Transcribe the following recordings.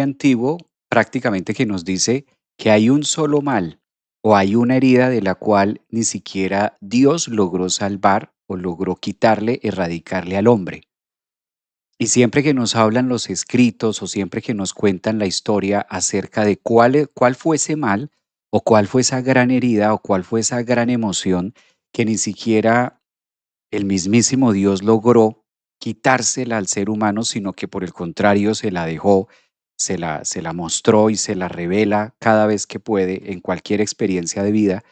antiguo prácticamente que nos dice que hay un solo mal o hay una herida de la cual ni siquiera Dios logró salvar o logró quitarle, erradicarle al hombre. Y siempre que nos hablan los escritos o siempre que nos cuentan la historia acerca de cuál fue ese mal o cuál fue esa gran herida o cuál fue esa gran emoción que ni siquiera el mismísimo Dios logró quitársela al ser humano, sino que por el contrario se la dejó, se la mostró y se la revela cada vez que puede en cualquier experiencia de vida,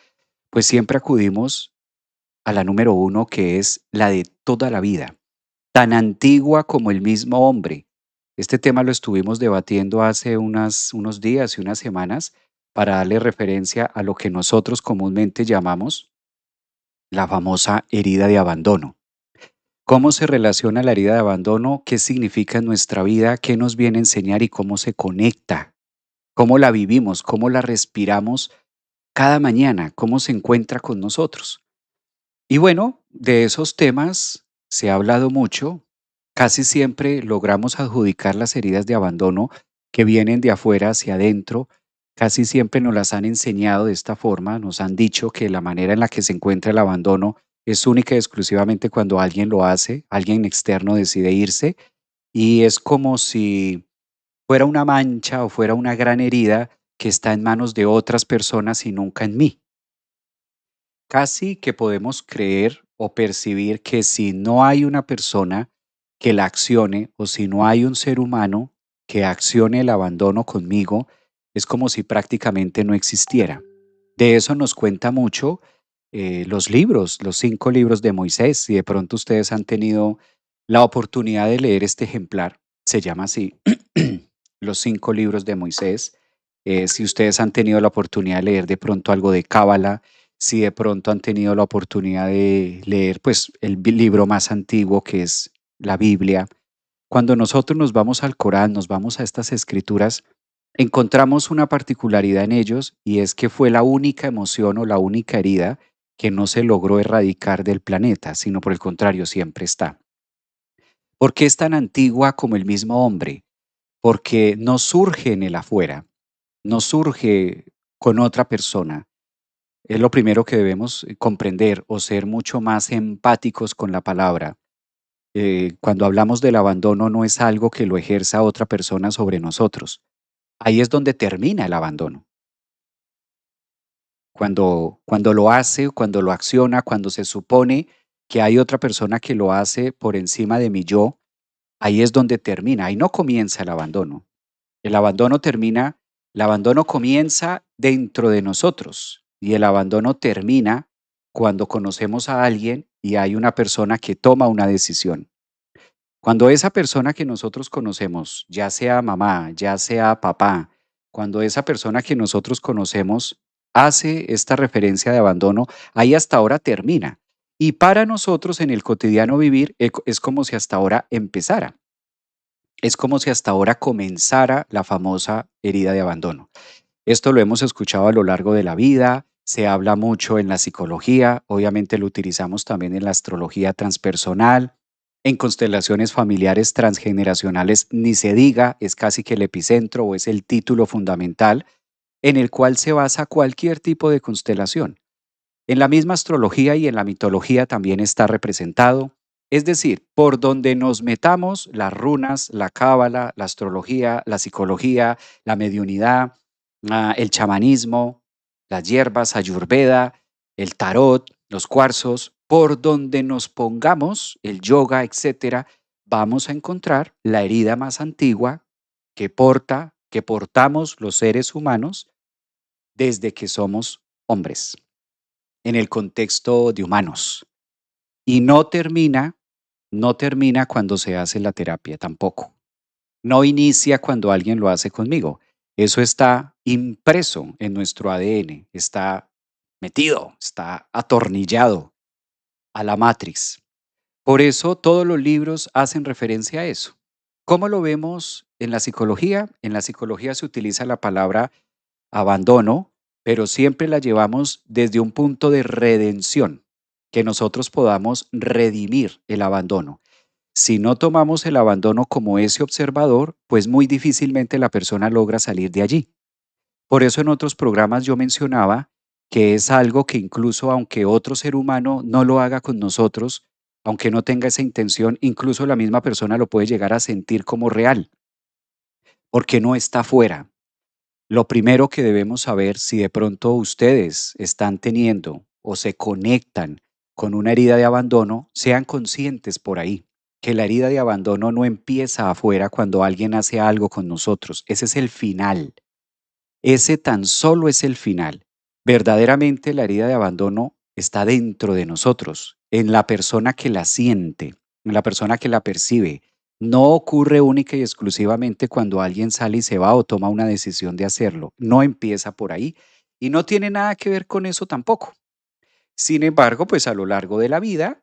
pues siempre acudimos a la número uno, que es la de toda la vida, tan antigua como el mismo hombre. Este tema lo estuvimos debatiendo hace unos días y unas semanas para darle referencia a lo que nosotros comúnmente llamamos la famosa herida de abandono. ¿Cómo se relaciona la herida de abandono? ¿Qué significa en nuestra vida? ¿Qué nos viene a enseñar y cómo se conecta? ¿Cómo la vivimos? ¿Cómo la respiramos cada mañana? ¿Cómo se encuentra con nosotros? Y bueno, de esos temas se ha hablado mucho. Casi siempre logramos adjudicar las heridas de abandono que vienen de afuera hacia adentro. Casi siempre nos las han enseñado de esta forma. Nos han dicho que la manera en la que se encuentra el abandono es única y exclusivamente cuando alguien lo hace, alguien externo decide irse. Y es como si fuera una mancha o fuera una gran herida que está en manos de otras personas y nunca en mí. Casi que podemos creer o percibir que si no hay una persona que la accione o si no hay un ser humano que accione el abandono conmigo, es como si prácticamente no existiera. De eso nos cuenta mucho los libros, los 5 libros de Moisés. Si de pronto ustedes han tenido la oportunidad de leer este ejemplar, se llama así, los 5 libros de Moisés. Si ustedes han tenido la oportunidad de leer de pronto algo de Cábala, si de pronto han tenido la oportunidad de leer pues el libro más antiguo que es la Biblia, cuando nosotros nos vamos al Corán, nos vamos a estas escrituras, encontramos una particularidad en ellos y es que fue la única emoción o la única herida que no se logró erradicar del planeta, sino por el contrario, siempre está. ¿Por qué es tan antigua como el mismo hombre? Porque no surge en el afuera, no surge con otra persona. Es lo primero que debemos comprender o ser mucho más empáticos con la palabra. Cuando hablamos del abandono no es algo que lo ejerza otra persona sobre nosotros. Ahí es donde termina el abandono. Cuando lo hace, cuando lo acciona, cuando se supone que hay otra persona que lo hace por encima de mi yo, ahí es donde termina, ahí no comienza el abandono. El abandono termina, el abandono comienza dentro de nosotros y el abandono termina cuando conocemos a alguien y hay una persona que toma una decisión. Cuando esa persona que nosotros conocemos, ya sea mamá, ya sea papá, cuando esa persona que nosotros conocemos hace esta referencia de abandono, ahí hasta ahora termina. Y para nosotros en el cotidiano vivir es como si hasta ahora empezara. Es como si hasta ahora comenzara la famosa herida de abandono. Esto lo hemos escuchado a lo largo de la vida, se habla mucho en la psicología, obviamente lo utilizamos también en la astrología transpersonal, en constelaciones familiares transgeneracionales, ni se diga, es casi que el epicentro o es el título fundamental en el cual se basa cualquier tipo de constelación. En la misma astrología y en la mitología también está representado. Es decir, por donde nos metamos, las runas, la cábala, la astrología, la psicología, la mediunidad, el chamanismo, las hierbas, ayurveda, el tarot, los cuarzos, por donde nos pongamos, el yoga, etcétera, vamos a encontrar la herida más antigua que portamos los seres humanos desde que somos hombres en el contexto de humanos. Y no termina cuando se hace la terapia tampoco. No inicia cuando alguien lo hace conmigo. Eso está impreso en nuestro ADN, está metido, está atornillado a la matrix. Por eso todos los libros hacen referencia a eso. ¿Cómo lo vemos en la psicología? En la psicología se utiliza la palabra abandono, pero siempre la llevamos desde un punto de redención, que nosotros podamos redimir el abandono. Si no tomamos el abandono como ese observador, pues muy difícilmente la persona logra salir de allí. Por eso en otros programas yo mencionaba que es algo que incluso aunque otro ser humano no lo haga con nosotros, aunque no tenga esa intención, incluso la misma persona lo puede llegar a sentir como real, porque no está fuera. Lo primero que debemos saber si de pronto ustedes están teniendo o se conectan con una herida de abandono, sean conscientes por ahí que la herida de abandono no empieza afuera cuando alguien hace algo con nosotros. Ese es el final. Ese tan solo es el final. Verdaderamente la herida de abandono está dentro de nosotros, en la persona que la siente, en la persona que la percibe. No ocurre única y exclusivamente cuando alguien sale y se va o toma una decisión de hacerlo. No empieza por ahí y no tiene nada que ver con eso tampoco. Sin embargo, pues a lo largo de la vida,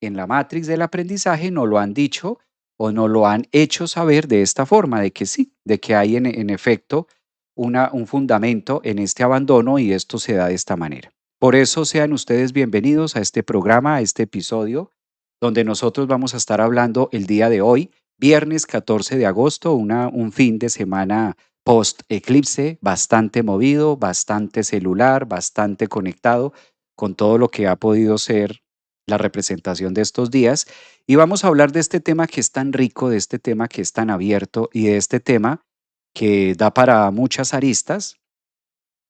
en la matriz del aprendizaje, nos lo han dicho o nos lo han hecho saber de esta forma, de que sí, de que hay en efecto un fundamento en este abandono y esto se da de esta manera. Por eso sean ustedes bienvenidos a este programa, a este episodio, donde nosotros vamos a estar hablando el día de hoy, viernes 14 de agosto, un fin de semana post eclipse, bastante movido, bastante celular, bastante conectado con todo lo que ha podido ser la representación de estos días. Y vamos a hablar de este tema que es tan rico, de este tema que es tan abierto y de este tema que da para muchas aristas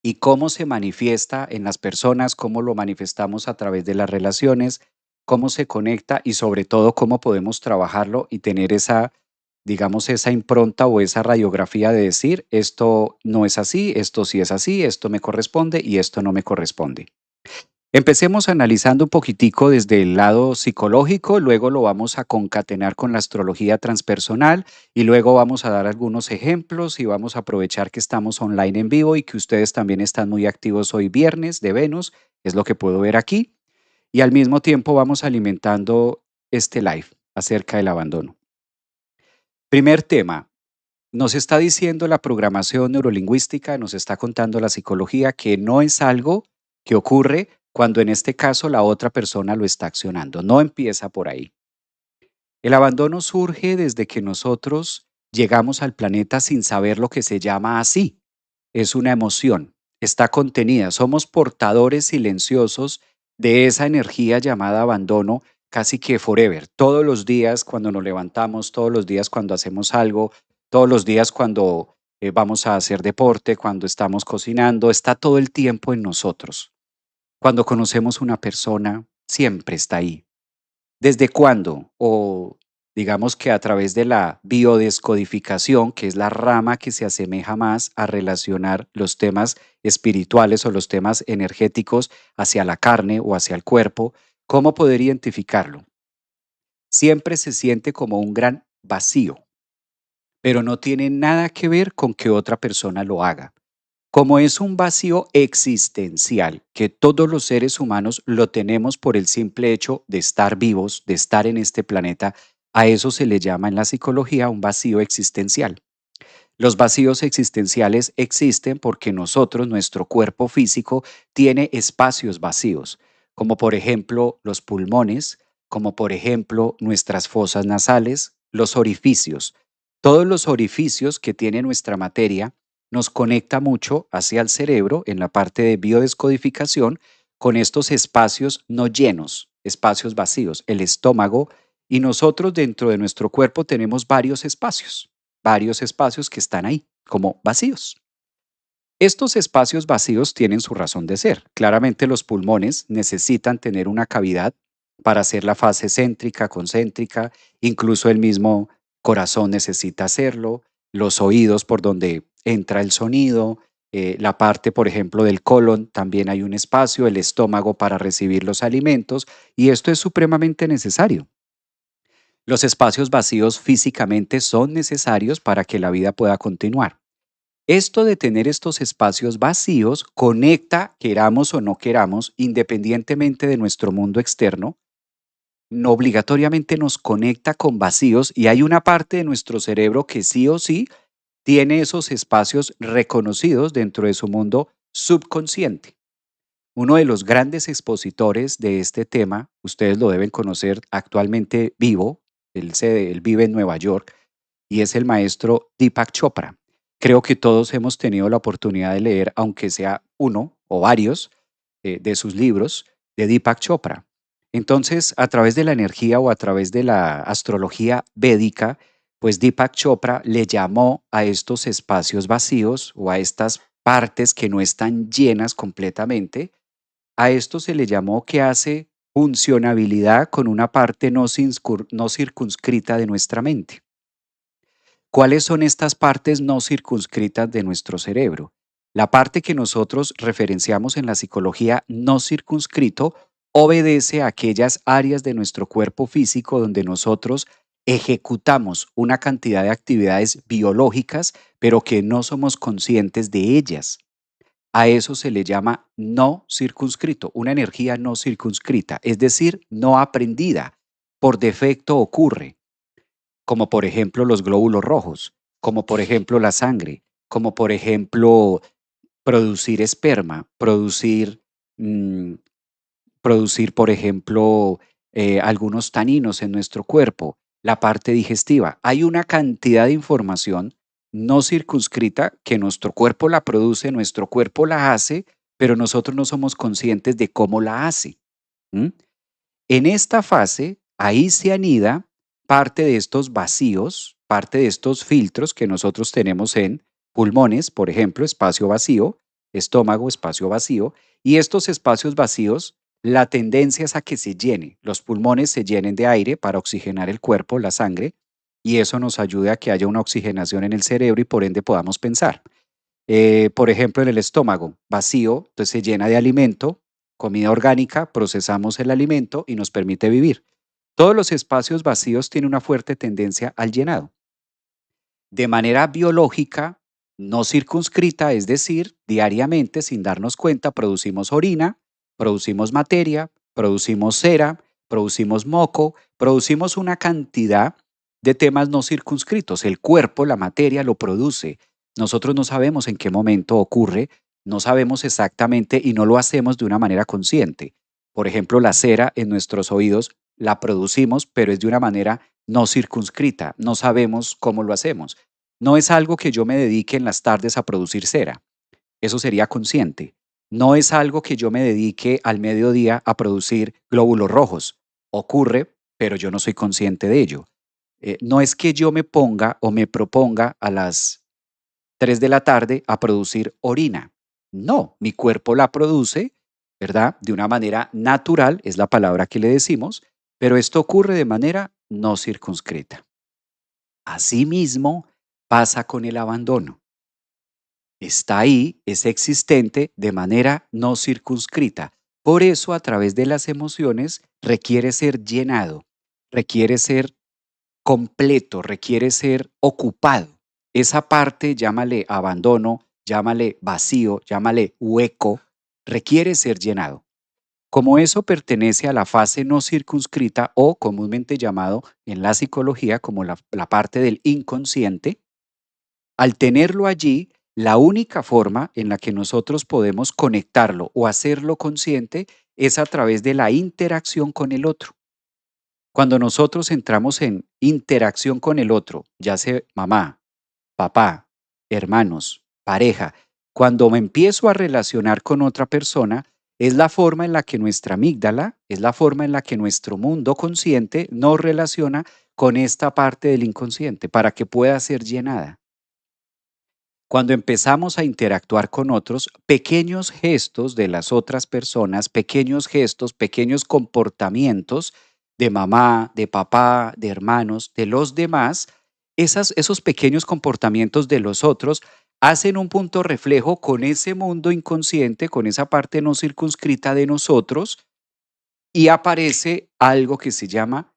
y cómo se manifiesta en las personas, cómo lo manifestamos a través de las relaciones, cómo se conecta y sobre todo cómo podemos trabajarlo y tener esa, digamos, esa impronta o esa radiografía de decir, esto no es así, esto sí es así, esto me corresponde y esto no me corresponde. Empecemos analizando un poquitico desde el lado psicológico, luego lo vamos a concatenar con la astrología transpersonal y luego vamos a dar algunos ejemplos y vamos a aprovechar que estamos online en vivo y que ustedes también están muy activos hoy viernes de Venus, es lo que puedo ver aquí, y al mismo tiempo vamos alimentando este live acerca del abandono. Primer tema, nos está diciendo la programación neurolingüística, nos está contando la psicología que no es algo que ocurre cuando en este caso la otra persona lo está accionando. No empieza por ahí. El abandono surge desde que nosotros llegamos al planeta sin saber lo que se llama así. Es una emoción, está contenida. Somos portadores silenciosos de esa energía llamada abandono casi que forever. Todos los días cuando nos levantamos, todos los días cuando hacemos algo, todos los días cuando vamos a hacer deporte, cuando estamos cocinando, está todo el tiempo en nosotros. Cuando conocemos una persona, siempre está ahí. ¿Desde cuándo? O digamos que a través de la biodescodificación, que es la rama que se asemeja más a relacionar los temas espirituales o los temas energéticos hacia la carne o hacia el cuerpo, ¿cómo poder identificarlo? Siempre se siente como un gran vacío, pero no tiene nada que ver con que otra persona lo haga. Como es un vacío existencial que todos los seres humanos lo tenemos por el simple hecho de estar vivos, de estar en este planeta, a eso se le llama en la psicología un vacío existencial. Los vacíos existenciales existen porque nosotros, nuestro cuerpo físico, tiene espacios vacíos, como por ejemplo los pulmones, como por ejemplo nuestras fosas nasales, los orificios. Todos los orificios que tiene nuestra materia nos conecta mucho hacia el cerebro en la parte de biodescodificación con estos espacios no llenos, espacios vacíos, el estómago, y nosotros dentro de nuestro cuerpo tenemos varios espacios que están ahí, como vacíos. Estos espacios vacíos tienen su razón de ser. Claramente los pulmones necesitan tener una cavidad para hacer la fase céntrica, concéntrica, incluso el mismo corazón necesita hacerlo, los oídos por donde entra el sonido, la parte, por ejemplo, del colon, también hay un espacio, el estómago para recibir los alimentos, y esto es supremamente necesario. Los espacios vacíos físicamente son necesarios para que la vida pueda continuar. Esto de tener estos espacios vacíos conecta, queramos o no queramos, independientemente de nuestro mundo externo, no obligatoriamente nos conecta con vacíos y hay una parte de nuestro cerebro que sí o sí tiene esos espacios reconocidos dentro de su mundo subconsciente. Uno de los grandes expositores de este tema, ustedes lo deben conocer actualmente vivo, Él vive en Nueva York y es el maestro Deepak Chopra. Creo que todos hemos tenido la oportunidad de leer, aunque sea uno o varios, de sus libros de Deepak Chopra. Entonces, a través de la energía o a través de la astrología védica, pues Deepak Chopra le llamó a estos espacios vacíos o a estas partes que no están llenas completamente, a esto se le llamó que hace funcionabilidad con una parte no circunscrita de nuestra mente. ¿Cuáles son estas partes no circunscritas de nuestro cerebro? La parte que nosotros referenciamos en la psicología no circunscrito obedece a aquellas áreas de nuestro cuerpo físico donde nosotros ejecutamos una cantidad de actividades biológicas, pero que no somos conscientes de ellas. A eso se le llama no circunscrito, una energía no circunscrita, es decir, no aprendida. Por defecto ocurre, como por ejemplo los glóbulos rojos, como por ejemplo la sangre, como por ejemplo producir esperma, mm, producir, por ejemplo, algunos taninos en nuestro cuerpo, la parte digestiva. Hay una cantidad de información no circunscrita que nuestro cuerpo la produce, nuestro cuerpo la hace, pero nosotros no somos conscientes de cómo la hace. ¿M? En esta fase, ahí se anida parte de estos vacíos, parte de estos filtros que nosotros tenemos en pulmones, por ejemplo, espacio vacío, estómago, espacio vacío, y estos espacios vacíos, la tendencia es a que se llene, los pulmones se llenen de aire para oxigenar el cuerpo, la sangre, y eso nos ayuda a que haya una oxigenación en el cerebro y por ende podamos pensar. Por ejemplo, en el estómago vacío, entonces se llena de alimento, comida orgánica, procesamos el alimento y nos permite vivir. Todos los espacios vacíos tienen una fuerte tendencia al llenado. De manera biológica, no circunscrita, es decir, diariamente, sin darnos cuenta, producimos orina, producimos materia, producimos cera, producimos moco, producimos una cantidad de temas no circunscritos. El cuerpo, la materia, lo produce. Nosotros no sabemos en qué momento ocurre, no sabemos exactamente y no lo hacemos de una manera consciente. Por ejemplo, la cera en nuestros oídos la producimos, pero es de una manera no circunscrita. No sabemos cómo lo hacemos. No es algo que yo me dedique en las tardes a producir cera. Eso sería consciente. No es algo que yo me dedique al mediodía a producir glóbulos rojos. Ocurre, pero yo no soy consciente de ello. No es que yo me ponga o me proponga a las 3 de la tarde a producir orina. No, mi cuerpo la produce, ¿verdad? De una manera natural, es la palabra que le decimos, pero esto ocurre de manera no circunscrita. Asimismo, pasa con el abandono. Está ahí, es existente de manera no circunscrita. Por eso, a través de las emociones, requiere ser llenado, requiere ser completo, requiere ser ocupado. Esa parte, llámale abandono, llámale vacío, llámale hueco, requiere ser llenado. Como eso pertenece a la fase no circunscrita o comúnmente llamado en la psicología como la parte del inconsciente, al tenerlo allí, la única forma en la que nosotros podemos conectarlo o hacerlo consciente es a través de la interacción con el otro. Cuando nosotros entramos en interacción con el otro, ya sea mamá, papá, hermanos, pareja, cuando me empiezo a relacionar con otra persona, es la forma en la que nuestra amígdala, es la forma en la que nuestro mundo consciente nos relaciona con esta parte del inconsciente para que pueda ser llenada. Cuando empezamos a interactuar con otros, pequeños gestos de las otras personas, pequeños gestos, pequeños comportamientos de mamá, de papá, de hermanos, de los demás, esos pequeños comportamientos de los otros hacen un punto reflejo con ese mundo inconsciente, con esa parte no circunscrita de nosotros, y aparece algo que se llama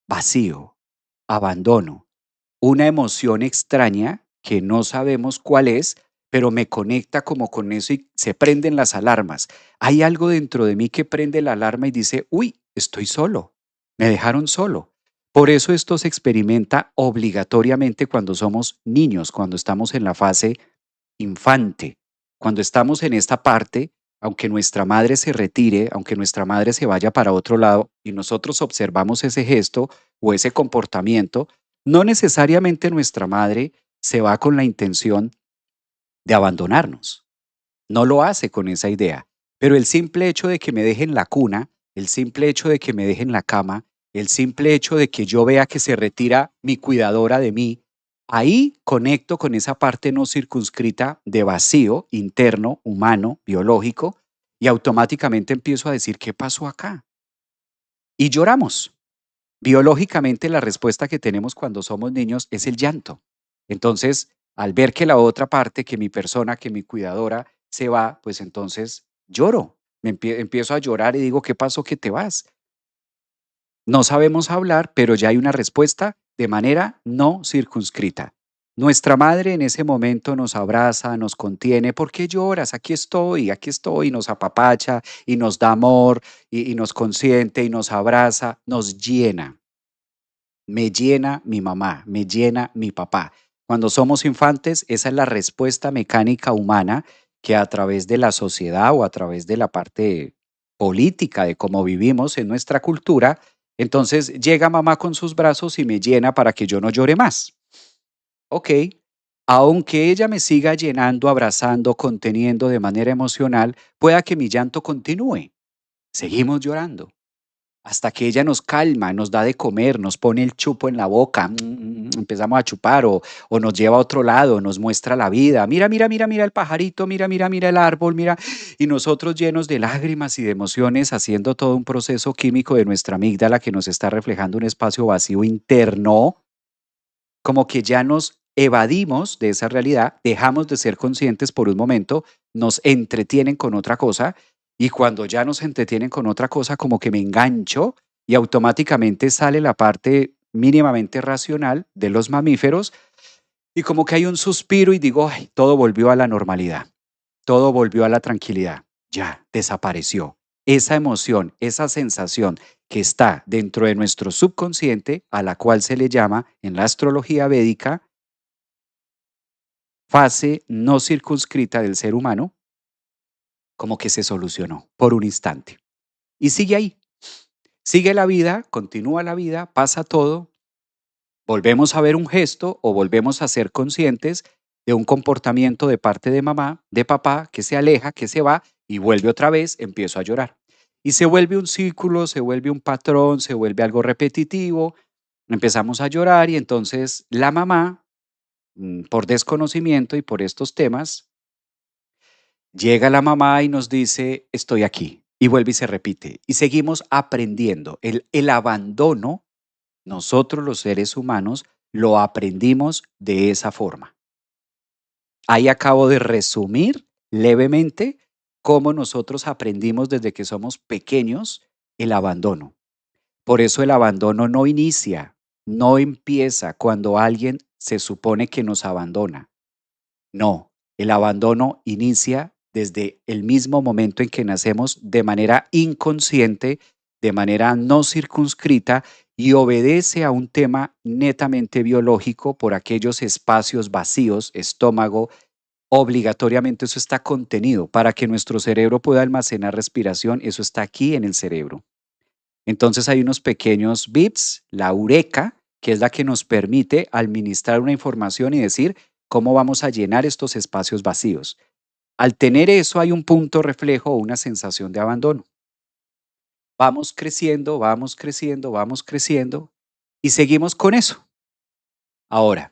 vacío, abandono, una emoción extraña que no sabemos cuál es, pero me conecta como con eso y se prenden las alarmas. Hay algo dentro de mí que prende la alarma y dice, uy, estoy solo, me dejaron solo. Por eso esto se experimenta obligatoriamente cuando somos niños, cuando estamos en la fase infante, cuando estamos en esta parte aunque nuestra madre se retire, aunque nuestra madre se vaya para otro lado y nosotros observamos ese gesto o ese comportamiento, no necesariamente nuestra madre se va con la intención de abandonarnos. No lo hace con esa idea, pero el simple hecho de que me deje en la cuna, el simple hecho de que me deje en la cama, el simple hecho de que yo vea que se retira mi cuidadora de mí, ahí conecto con esa parte no circunscrita de vacío interno, humano, biológico, y automáticamente empiezo a decir, ¿qué pasó acá? Y lloramos. Biológicamente, la respuesta que tenemos cuando somos niños es el llanto. Entonces, al ver que la otra parte, que mi persona, que mi cuidadora se va, pues entonces lloro. Empiezo a llorar y digo, ¿qué pasó que te vas? No sabemos hablar, pero ya hay una respuesta de manera no circunscrita. Nuestra madre en ese momento nos abraza, nos contiene. ¿Por qué lloras? Aquí estoy, nos apapacha y nos da amor y nos consiente y nos abraza, nos llena. Me llena mi mamá, me llena mi papá. Cuando somos infantes, esa es la respuesta mecánica humana que a través de la sociedad o a través de la parte política de cómo vivimos en nuestra cultura, entonces llega mamá con sus brazos y me llena para que yo no llore más. Ok, aunque ella me siga llenando, abrazando, conteniendo de manera emocional, pueda que mi llanto continúe. Seguimos llorando hasta que ella nos calma, nos da de comer, nos pone el chupo en la boca, empezamos a chupar o nos lleva a otro lado, nos muestra la vida. Mira, mira, mira, mira el pajarito, mira, mira, mira el árbol, mira. Y nosotros llenos de lágrimas y de emociones, haciendo todo un proceso químico de nuestra amígdala que nos está reflejando un espacio vacío interno, como que ya nos evadimos de esa realidad, dejamos de ser conscientes por un momento, nos entretienen con otra cosa y cuando ya nos entretienen con otra cosa, como que me engancho y automáticamente sale la parte mínimamente racional de los mamíferos y como que hay un suspiro y digo, ay, todo volvió a la normalidad, todo volvió a la tranquilidad, ya desapareció. Esa emoción, esa sensación que está dentro de nuestro subconsciente, a la cual se le llama en la astrología védica fase no circunscrita del ser humano, como que se solucionó por un instante. Y sigue ahí, sigue la vida, continúa la vida, pasa todo, volvemos a ver un gesto o volvemos a ser conscientes de un comportamiento de parte de mamá, de papá, que se aleja, que se va y vuelve otra vez, empiezo a llorar. Y se vuelve un círculo, se vuelve un patrón, se vuelve algo repetitivo, empezamos a llorar y entonces la mamá, por desconocimiento y por estos temas, llega la mamá y nos dice, estoy aquí. Y vuelve y se repite. Y seguimos aprendiendo. El abandono, nosotros los seres humanos, lo aprendimos de esa forma. Ahí acabo de resumir levemente cómo nosotros aprendimos desde que somos pequeños el abandono. Por eso el abandono no inicia, no empieza cuando alguien se supone que nos abandona. No, el abandono inicia desde el mismo momento en que nacemos de manera inconsciente, de manera no circunscrita y obedece a un tema netamente biológico por aquellos espacios vacíos, estómago, obligatoriamente eso está contenido. Para que nuestro cerebro pueda almacenar respiración, eso está aquí en el cerebro. Entonces hay unos pequeños bits, la eureka, que es la que nos permite administrar una información y decir cómo vamos a llenar estos espacios vacíos. Al tener eso hay un punto reflejo o una sensación de abandono. Vamos creciendo, vamos creciendo, vamos creciendo y seguimos con eso. Ahora,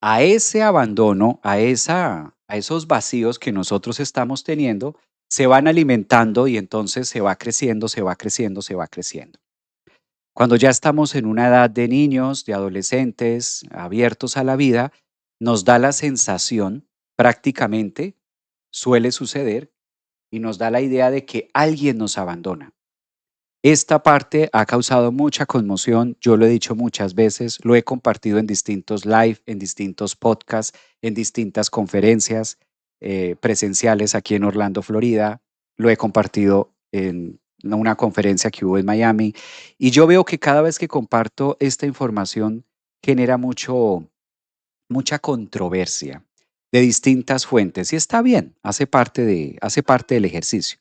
a ese abandono, a esos vacíos que nosotros estamos teniendo, se van alimentando y entonces se va creciendo, se va creciendo, se va creciendo. Cuando ya estamos en una edad de niños, de adolescentes, abiertos a la vida, nos da la sensación, prácticamente, suele suceder, y nos da la idea de que alguien nos abandona. Esta parte ha causado mucha conmoción, yo lo he dicho muchas veces, lo he compartido en distintos live, en distintos podcasts, en distintas conferencias presenciales aquí en Orlando, Florida, lo he compartido en una conferencia que hubo en Miami y yo veo que cada vez que comparto esta información genera mucha controversia. de distintas fuentes y está bien, hace parte del ejercicio.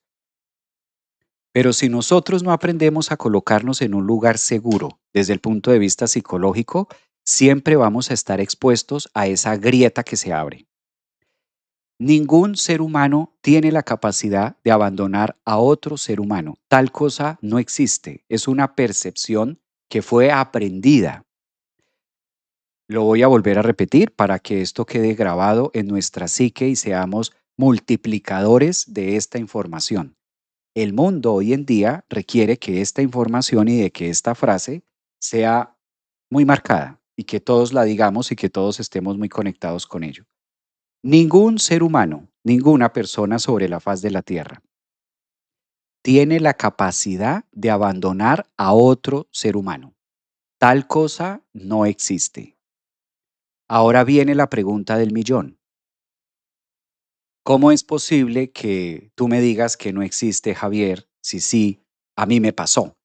Pero si nosotros no aprendemos a colocarnos en un lugar seguro desde el punto de vista psicológico, siempre vamos a estar expuestos a esa grieta que se abre. Ningún ser humano tiene la capacidad de abandonar a otro ser humano. Tal cosa no existe. Es una percepción que fue aprendida. Lo voy a volver a repetir para que esto quede grabado en nuestra psique y seamos multiplicadores de esta información. El mundo hoy en día requiere que esta información y de que esta frase sea muy marcada y que todos la digamos y que todos estemos muy conectados con ello. Ningún ser humano, ninguna persona sobre la faz de la Tierra tiene la capacidad de abandonar a otro ser humano. Tal cosa no existe. Ahora viene la pregunta del millón. ¿Cómo es posible que tú me digas que no existe, Javier, si sí, a mí me pasó?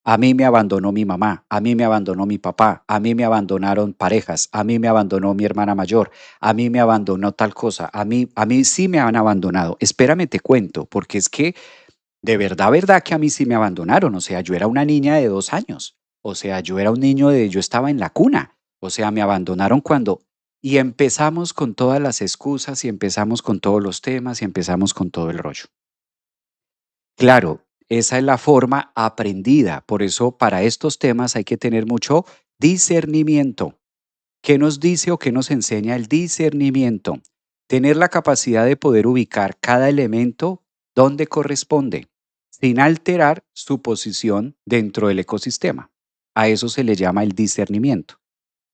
A mí me abandonó mi mamá, a mí me abandonó mi papá, a mí me abandonaron parejas, a mí me abandonó mi hermana mayor, a mí me abandonó tal cosa, a mí sí me han abandonado. Espérame, te cuento, porque es que de verdad que a mí sí me abandonaron. O sea, yo era una niña de 2 años. O sea, yo era un niño yo estaba en la cuna. O sea, me abandonaron cuando... Y empezamos con todas las excusas y empezamos con todos los temas y empezamos con todo el rollo. Claro, esa es la forma aprendida. Por eso para estos temas hay que tener mucho discernimiento. ¿Qué nos dice o qué nos enseña el discernimiento? Tener la capacidad de poder ubicar cada elemento donde corresponde, sin alterar su posición dentro del ecosistema. A eso se le llama el discernimiento.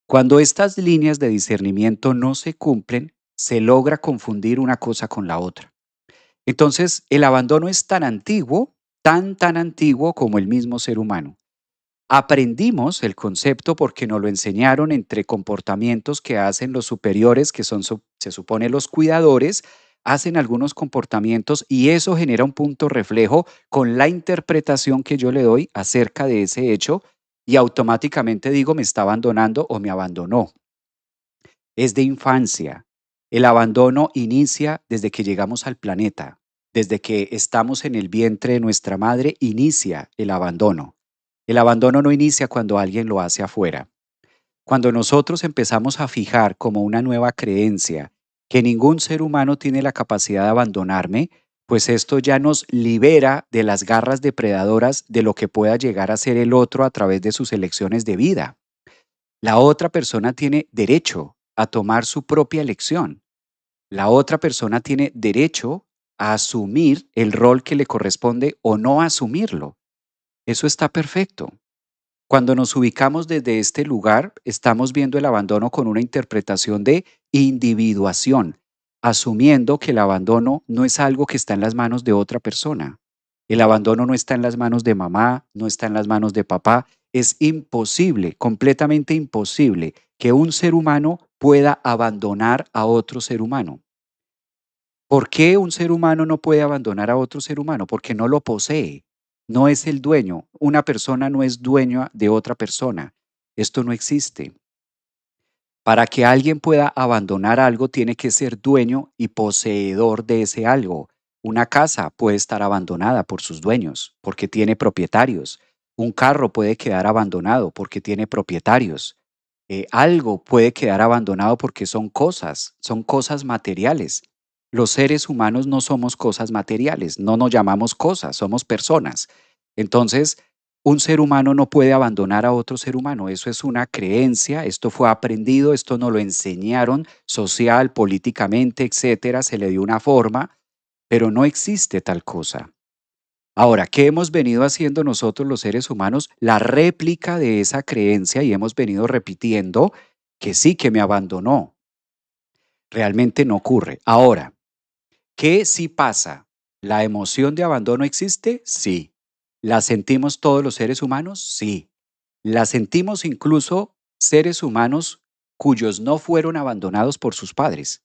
Cuando estas líneas de discernimiento no se cumplen, se logra confundir una cosa con la otra. Entonces, el abandono es tan antiguo, tan antiguo como el mismo ser humano. Aprendimos el concepto porque nos lo enseñaron entre comportamientos que hacen los superiores, que son, se supone, los cuidadores, hacen algunos comportamientos y eso genera un punto reflejo con la interpretación que yo le doy acerca de ese hecho y automáticamente digo me está abandonando o me abandonó. Es de infancia. El abandono inicia desde que llegamos al planeta, desde que estamos en el vientre de nuestra madre, inicia el abandono. El abandono no inicia cuando alguien lo hace afuera. Cuando nosotros empezamos a fijar como una nueva creencia que ningún ser humano tiene la capacidad de abandonarme, pues esto ya nos libera de las garras depredadoras de lo que pueda llegar a ser el otro a través de sus elecciones de vida. La otra persona tiene derecho a tomar su propia elección. La otra persona tiene derecho a asumir el rol que le corresponde o no asumirlo. Eso está perfecto. Cuando nos ubicamos desde este lugar, estamos viendo el abandono con una interpretación de individuación, asumiendo que el abandono no es algo que está en las manos de otra persona. El abandono no está en las manos de mamá, no está en las manos de papá. Es imposible, completamente imposible, que un ser humano pueda abandonar a otro ser humano. ¿Por qué un ser humano no puede abandonar a otro ser humano? Porque no lo posee, no es el dueño. Una persona no es dueño de otra persona. Esto no existe. Para que alguien pueda abandonar algo, tiene que ser dueño y poseedor de ese algo. Una casa puede estar abandonada por sus dueños, porque tiene propietarios. Un carro puede quedar abandonado porque tiene propietarios. Algo puede quedar abandonado porque son cosas materiales. Los seres humanos no somos cosas materiales, no nos llamamos cosas, somos personas. Entonces, un ser humano no puede abandonar a otro ser humano. Eso es una creencia, esto fue aprendido, esto nos lo enseñaron social, políticamente, etcétera, se le dio una forma, pero no existe tal cosa. Ahora, ¿qué hemos venido haciendo nosotros los seres humanos? La réplica de esa creencia y hemos venido repitiendo que sí, que me abandonó. Realmente no ocurre. Ahora, ¿qué sí pasa? ¿La emoción de abandono existe? Sí. ¿La sentimos todos los seres humanos? Sí. ¿La sentimos incluso seres humanos cuyos no fueron abandonados por sus padres?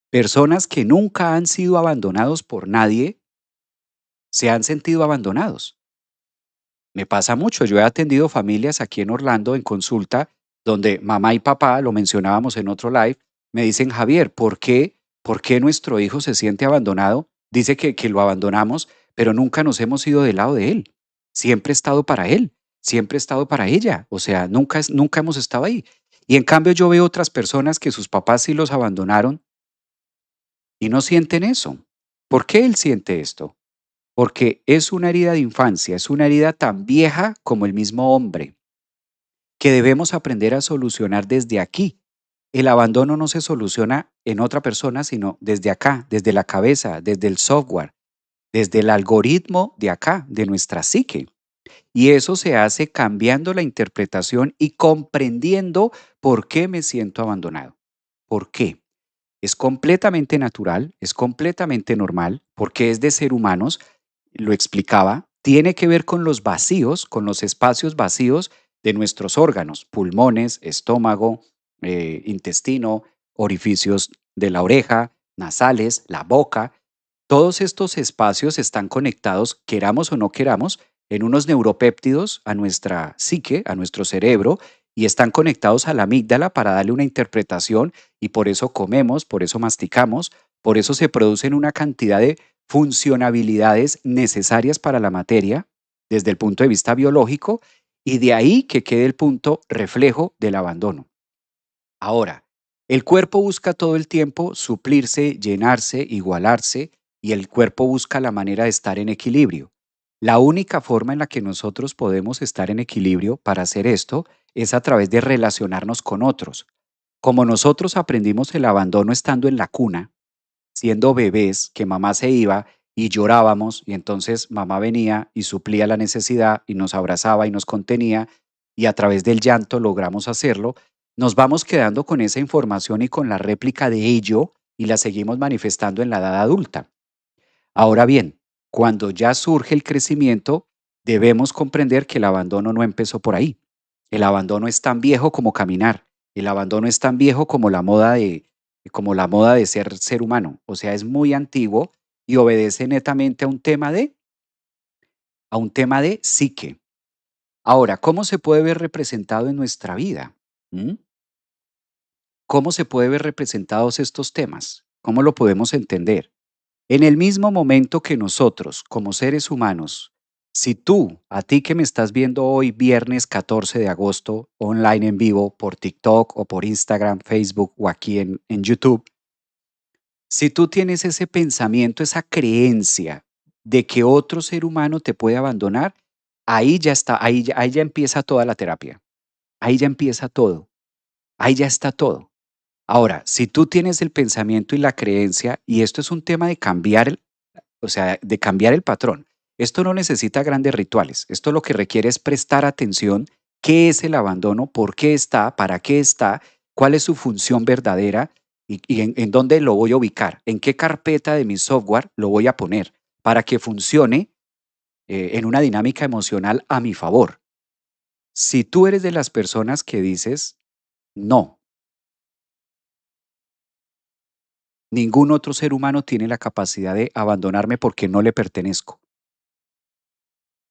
Personas que nunca han sido abandonados por nadie se han sentido abandonados. Me pasa mucho. Yo he atendido familias aquí en Orlando en consulta donde mamá y papá, lo mencionábamos en otro live, Me dicen: "Javier, ¿por qué nuestro hijo se siente abandonado? Dice que lo abandonamos, pero nunca nos hemos ido del lado de él. Siempre he estado para él, siempre he estado para ella, o sea, nunca hemos estado ahí". Y en cambio, yo veo otras personas que sus papás sí los abandonaron y no sienten eso. ¿Por qué él siente esto? Porque es una herida de infancia, es una herida tan vieja como el mismo hombre, que debemos aprender a solucionar desde aquí. El abandono no se soluciona en otra persona, sino desde acá, desde la cabeza, desde el software, desde el algoritmo de acá, de nuestra psique. Y eso se hace cambiando la interpretación y comprendiendo por qué me siento abandonado. ¿Por qué? Es completamente natural, es completamente normal, porque es de ser humanos, lo explicaba, tiene que ver con los vacíos, con los espacios vacíos de nuestros órganos, pulmones, estómago, intestino, orificios de la oreja, nasales, la boca. Todos estos espacios están conectados, queramos o no queramos, en unos neuropéptidos a nuestra psique, a nuestro cerebro, y están conectados a la amígdala para darle una interpretación y por eso comemos, por eso masticamos, por eso se producen una cantidad de funcionabilidades necesarias para la materia desde el punto de vista biológico y de ahí que quede el punto reflejo del abandono. Ahora, el cuerpo busca todo el tiempo suplirse, llenarse, igualarse y el cuerpo busca la manera de estar en equilibrio. La única forma en la que nosotros podemos estar en equilibrio para hacer esto es a través de relacionarnos con otros. Como nosotros aprendimos el abandono estando en la cuna, siendo bebés, que mamá se iba y llorábamos y entonces mamá venía y suplía la necesidad y nos abrazaba y nos contenía y a través del llanto logramos hacerlo, nos vamos quedando con esa información y con la réplica de ello y la seguimos manifestando en la edad adulta. Ahora bien, cuando ya surge el crecimiento, debemos comprender que el abandono no empezó por ahí. El abandono es tan viejo como caminar. El abandono es tan viejo como la moda de ser humano. O sea, es muy antiguo y obedece netamente a un tema de psique. Ahora, ¿cómo se puede ver representado en nuestra vida? ¿Mm? ¿Cómo se puede ver representados estos temas? ¿Cómo lo podemos entender? En el mismo momento que nosotros, como seres humanos, si tú, a ti que me estás viendo hoy, viernes 14 de agosto, online en vivo por TikTok o por Instagram, Facebook o aquí en YouTube, si tú tienes ese pensamiento, esa creencia de que otro ser humano te puede abandonar, ahí ya está, ahí ya empieza toda la terapia, ahí ya empieza todo, ahí ya está todo. Ahora, si tú tienes el pensamiento y la creencia, y esto es un tema de cambiar, o sea, de cambiar el patrón. Esto no necesita grandes rituales. Esto lo que requiere es prestar atención. ¿Qué es el abandono? ¿Por qué está? ¿Para qué está? ¿Cuál es su función verdadera? ¿Y en dónde lo voy a ubicar? ¿En qué carpeta de mi software lo voy a poner para que funcione en una dinámica emocional a mi favor? Si tú eres de las personas que dices, no, ningún otro ser humano tiene la capacidad de abandonarme porque no le pertenezco.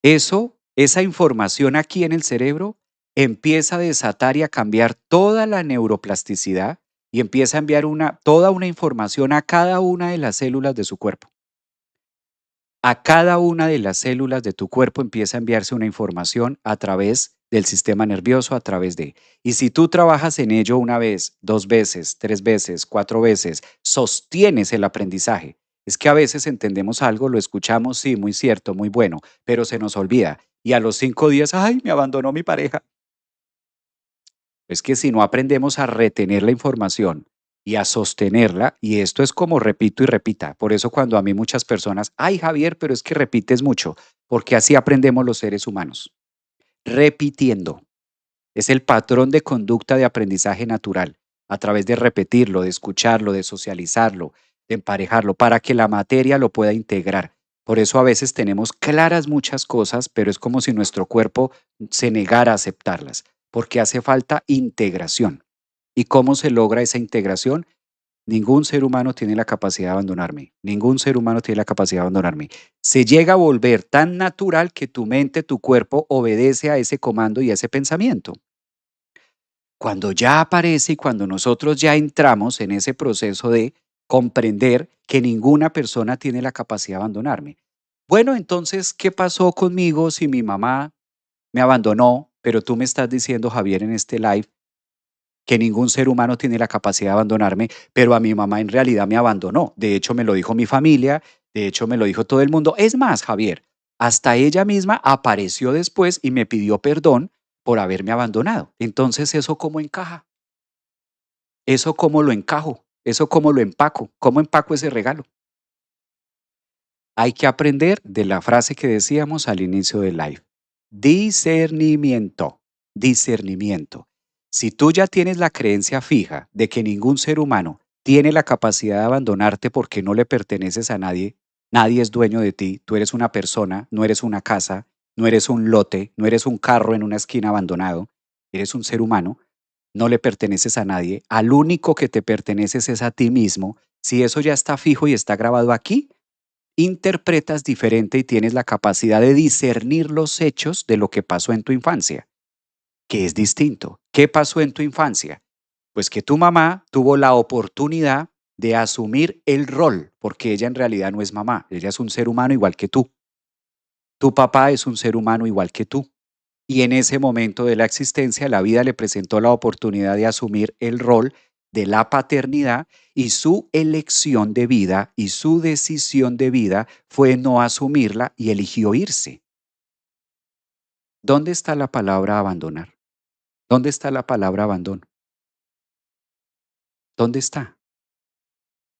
Esa información aquí en el cerebro empieza a desatar y a cambiar toda la neuroplasticidad y empieza a enviar toda una información a cada una de las células de su cuerpo. A cada una de las células de tu cuerpo empieza a enviarse una información a través del sistema nervioso, a través de. Y si tú trabajas en ello una vez, dos veces, tres veces, cuatro veces, sostienes el aprendizaje. Es que a veces entendemos algo, lo escuchamos, sí, muy cierto, muy bueno, pero se nos olvida. Y a los 5 días, ay, me abandonó mi pareja. Es que si no aprendemos a retener la información y a sostenerla, y esto es como repito y repita, por eso cuando a mí muchas personas, ay Javier, pero es que repites mucho, porque así aprendemos los seres humanos, repitiendo. Es el patrón de conducta de aprendizaje natural, a través de repetirlo, de escucharlo, de socializarlo, de emparejarlo, para que la materia lo pueda integrar. Por eso a veces tenemos claras muchas cosas, pero es como si nuestro cuerpo se negara a aceptarlas, porque hace falta integración. ¿Y cómo se logra esa integración? Ningún ser humano tiene la capacidad de abandonarme. Ningún ser humano tiene la capacidad de abandonarme. Se llega a volver tan natural que tu mente, tu cuerpo obedece a ese comando y a ese pensamiento. Cuando ya aparece y cuando nosotros ya entramos en ese proceso de comprender que ninguna persona tiene la capacidad de abandonarme. Bueno, entonces, ¿qué pasó conmigo si mi mamá me abandonó? Pero tú me estás diciendo, Javier, en este live, que ningún ser humano tiene la capacidad de abandonarme, pero a mi mamá en realidad me abandonó. De hecho, me lo dijo mi familia, de hecho, me lo dijo todo el mundo. Es más, Javier, hasta ella misma apareció después y me pidió perdón por haberme abandonado. Entonces, ¿eso cómo encaja? ¿Eso cómo lo encajo? ¿Eso cómo lo empaco? ¿Cómo empaco ese regalo? Hay que aprender de la frase que decíamos al inicio del live. Discernimiento, discernimiento. Si tú ya tienes la creencia fija de que ningún ser humano tiene la capacidad de abandonarte porque no le perteneces a nadie, nadie es dueño de ti, tú eres una persona, no eres una casa, no eres un lote, no eres un carro en una esquina abandonado, eres un ser humano, no le perteneces a nadie, al único que te perteneces es a ti mismo. Si eso ya está fijo y está grabado aquí, interpretas diferente y tienes la capacidad de discernir los hechos de lo que pasó en tu infancia, que es distinto. ¿Qué pasó en tu infancia? Pues que tu mamá tuvo la oportunidad de asumir el rol, porque ella en realidad no es mamá, ella es un ser humano igual que tú. Tu papá es un ser humano igual que tú. Y en ese momento de la existencia, la vida le presentó la oportunidad de asumir el rol de la paternidad y su elección de vida y su decisión de vida fue no asumirla y eligió irse. ¿Dónde está la palabra abandonar? ¿Dónde está la palabra abandono? ¿Dónde está?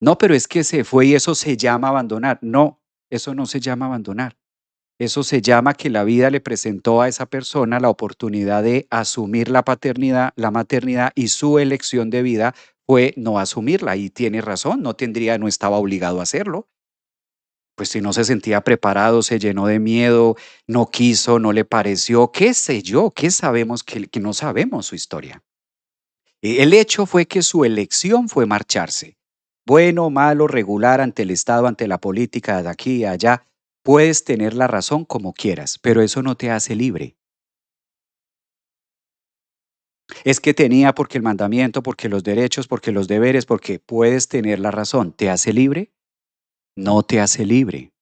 No, pero es que se fue y eso se llama abandonar. No, eso no se llama abandonar. Eso se llama que la vida le presentó a esa persona la oportunidad de asumir la paternidad, la maternidad y su elección de vida fue no asumirla. Y tiene razón, no estaba obligado a hacerlo. Pues si no se sentía preparado, se llenó de miedo, no quiso, no le pareció, qué sé yo, qué sabemos que no sabemos su historia. El hecho fue que su elección fue marcharse. Bueno, malo, regular ante el Estado, ante la política, de aquí y allá, puedes tener la razón como quieras, pero eso no te hace libre. Es que tenía porque el mandamiento, porque los derechos, porque los deberes, porque puedes tener la razón. ¿Te hace libre? No te hace libre.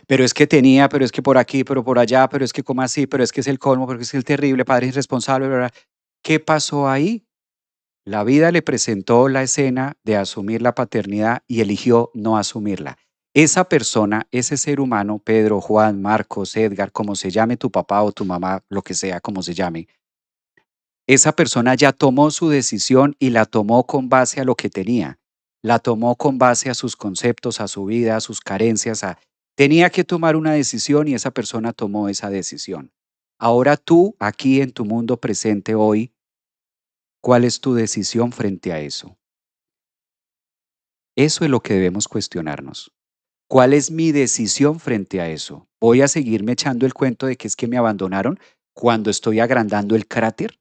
Pero es que tenía, pero es que por aquí, pero por allá, pero es que como así, pero es que es el colmo, porque es el terrible, padre irresponsable, bla, bla. ¿Qué pasó ahí? La vida le presentó la escena de asumir la paternidad y eligió no asumirla. Esa persona, ese ser humano, Pedro, Juan, Marcos, Edgar, como se llame tu papá o tu mamá, lo que sea, como se llame, esa persona ya tomó su decisión y la tomó con base a lo que tenía. La tomó con base a sus conceptos, a su vida, a sus carencias. Tenía que tomar una decisión y esa persona tomó esa decisión. Ahora tú, aquí en tu mundo presente hoy, ¿cuál es tu decisión frente a eso? Eso es lo que debemos cuestionarnos. ¿Cuál es mi decisión frente a eso? ¿Voy a seguirme echando el cuento de que es que me abandonaron cuando estoy agrandando el cráter?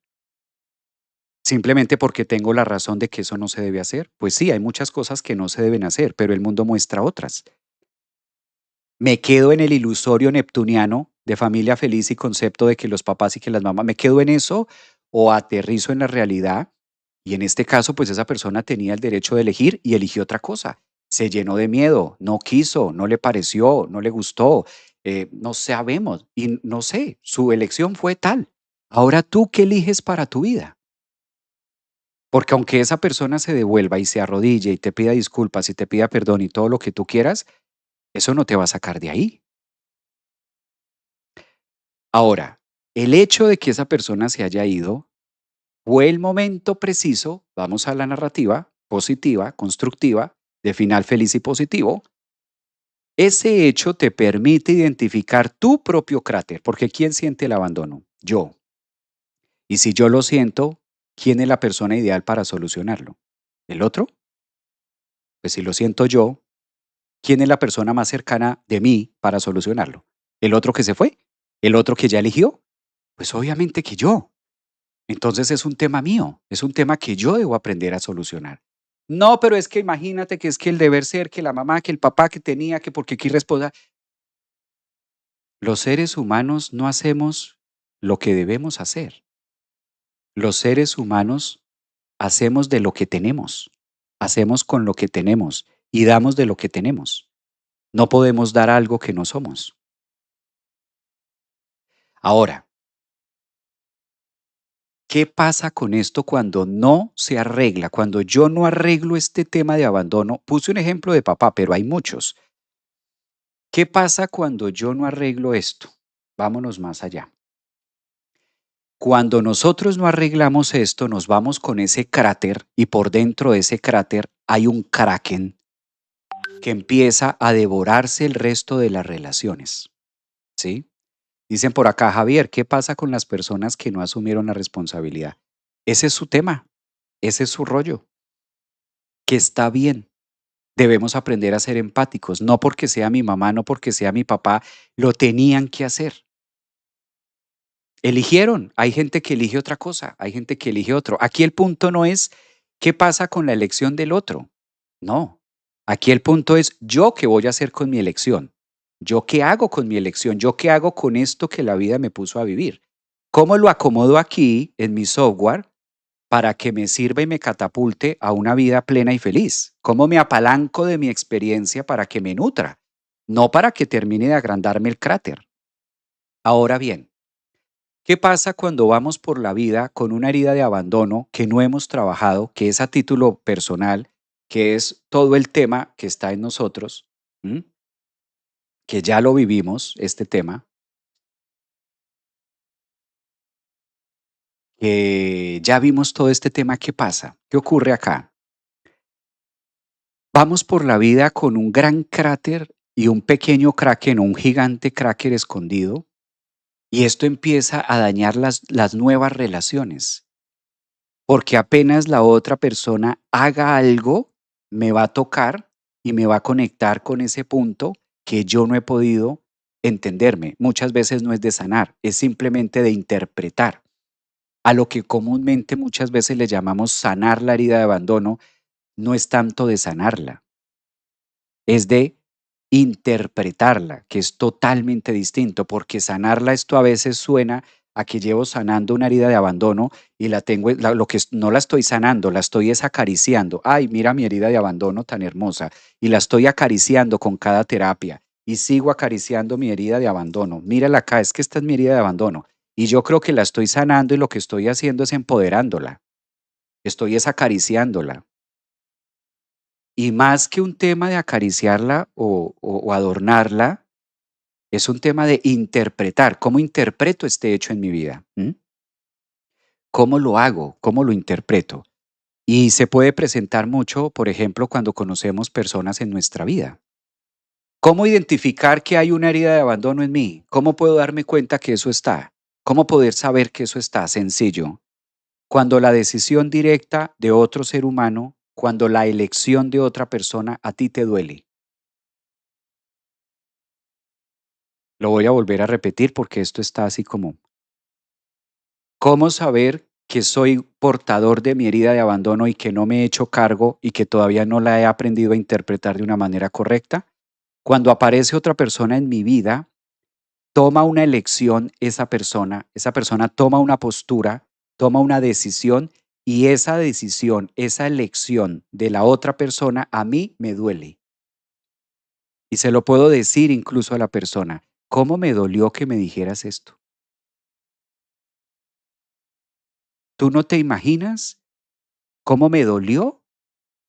Simplemente porque tengo la razón de que eso no se debe hacer. Pues sí, hay muchas cosas que no se deben hacer, pero el mundo muestra otras. Me quedo en el ilusorio neptuniano de familia feliz y concepto de que los papás y que las mamás, me quedo en eso o aterrizo en la realidad. Y en este caso, pues esa persona tenía el derecho de elegir y eligió otra cosa. Se llenó de miedo, no quiso, no le pareció, no le gustó, no sabemos y no sé, su elección fue tal. Ahora tú, ¿qué eliges para tu vida? Porque aunque esa persona se devuelva y se arrodille y te pida disculpas y te pida perdón y todo lo que tú quieras, eso no te va a sacar de ahí. Ahora, el hecho de que esa persona se haya ido fue el momento preciso, vamos a la narrativa positiva, constructiva, de final feliz y positivo. Ese hecho te permite identificar tu propio cráter, porque ¿quién siente el abandono? Yo. Y si yo lo siento, ¿quién es la persona ideal para solucionarlo? ¿El otro? Pues si lo siento yo, ¿quién es la persona más cercana de mí para solucionarlo? ¿El otro que se fue? ¿El otro que ya eligió? Pues obviamente que yo. Entonces es un tema mío, es un tema que yo debo aprender a solucionar. No, pero es que imagínate que es que el deber ser, que la mamá, que el papá que tenía, que porque aquí responda. Los seres humanos no hacemos lo que debemos hacer. Los seres humanos hacemos de lo que tenemos, hacemos con lo que tenemos y damos de lo que tenemos. No podemos dar algo que no somos. Ahora, ¿qué pasa con esto cuando no se arregla? Cuando yo no arreglo este tema de abandono, puse un ejemplo de papá, pero hay muchos. ¿Qué pasa cuando yo no arreglo esto? Vámonos más allá. Cuando nosotros no arreglamos esto, nos vamos con ese cráter y por dentro de ese cráter hay un kraken que empieza a devorarse el resto de las relaciones, ¿sí? Dicen por acá, Javier, ¿qué pasa con las personas que no asumieron la responsabilidad? Ese es su tema, ese es su rollo, que está bien. Debemos aprender a ser empáticos, no porque sea mi mamá, no porque sea mi papá, lo tenían que hacer. Eligieron, hay gente que elige otra cosa, hay gente que elige otro. Aquí el punto no es qué pasa con la elección del otro, no. Aquí el punto es yo qué voy a hacer con mi elección, yo qué hago con mi elección, yo qué hago con esto que la vida me puso a vivir. ¿Cómo lo acomodo aquí en mi software para que me sirva y me catapulte a una vida plena y feliz? ¿Cómo me apalanco de mi experiencia para que me nutra? No para que termine de agrandarme el cráter. Ahora bien, ¿qué pasa cuando vamos por la vida con una herida de abandono que no hemos trabajado, que es a título personal, que es todo el tema que está en nosotros, ¿m? Que ya lo vivimos, este tema, que ya vimos todo este tema? ¿Qué pasa? ¿Qué ocurre acá? Vamos por la vida con un gran cráter y un pequeño kraken o un gigante cráter escondido, y esto empieza a dañar las nuevas relaciones. Porque apenas la otra persona haga algo, me va a tocar y me va a conectar con ese punto que yo no he podido entenderme. Muchas veces no es de sanar, es simplemente de interpretar. A lo que comúnmente muchas veces le llamamos sanar la herida de abandono, no es tanto de sanarla, es de interpretarla, que es totalmente distinto, porque sanarla esto a veces suena a que llevo sanando una herida de abandono y la tengo, lo que no la estoy sanando, la estoy es acariciando. Ay, mira mi herida de abandono tan hermosa y la estoy acariciando con cada terapia y sigo acariciando mi herida de abandono. Mírala acá, es que esta es mi herida de abandono y yo creo que la estoy sanando y lo que estoy haciendo es empoderándola, estoy es acariciándola. Y más que un tema de acariciarla o adornarla, es un tema de interpretar. ¿Cómo interpreto este hecho en mi vida? ¿Mm? ¿Cómo lo hago? ¿Cómo lo interpreto? Y se puede presentar mucho, por ejemplo, cuando conocemos personas en nuestra vida. ¿Cómo identificar que hay una herida de abandono en mí? ¿Cómo puedo darme cuenta que eso está? ¿Cómo poder saber que eso está? Sencillo. Cuando la decisión directa de otro ser humano, cuando la elección de otra persona a ti te duele. Lo voy a volver a repetir porque esto está así como, ¿cómo saber que soy portador de mi herida de abandono y que no me he hecho cargo y que todavía no la he aprendido a interpretar de una manera correcta? Cuando aparece otra persona en mi vida, toma una elección esa persona toma una postura, toma una decisión y esa decisión, esa elección de la otra persona a mí me duele. Y se lo puedo decir incluso a la persona, ¿cómo me dolió que me dijeras esto? ¿Tú no te imaginas cómo me dolió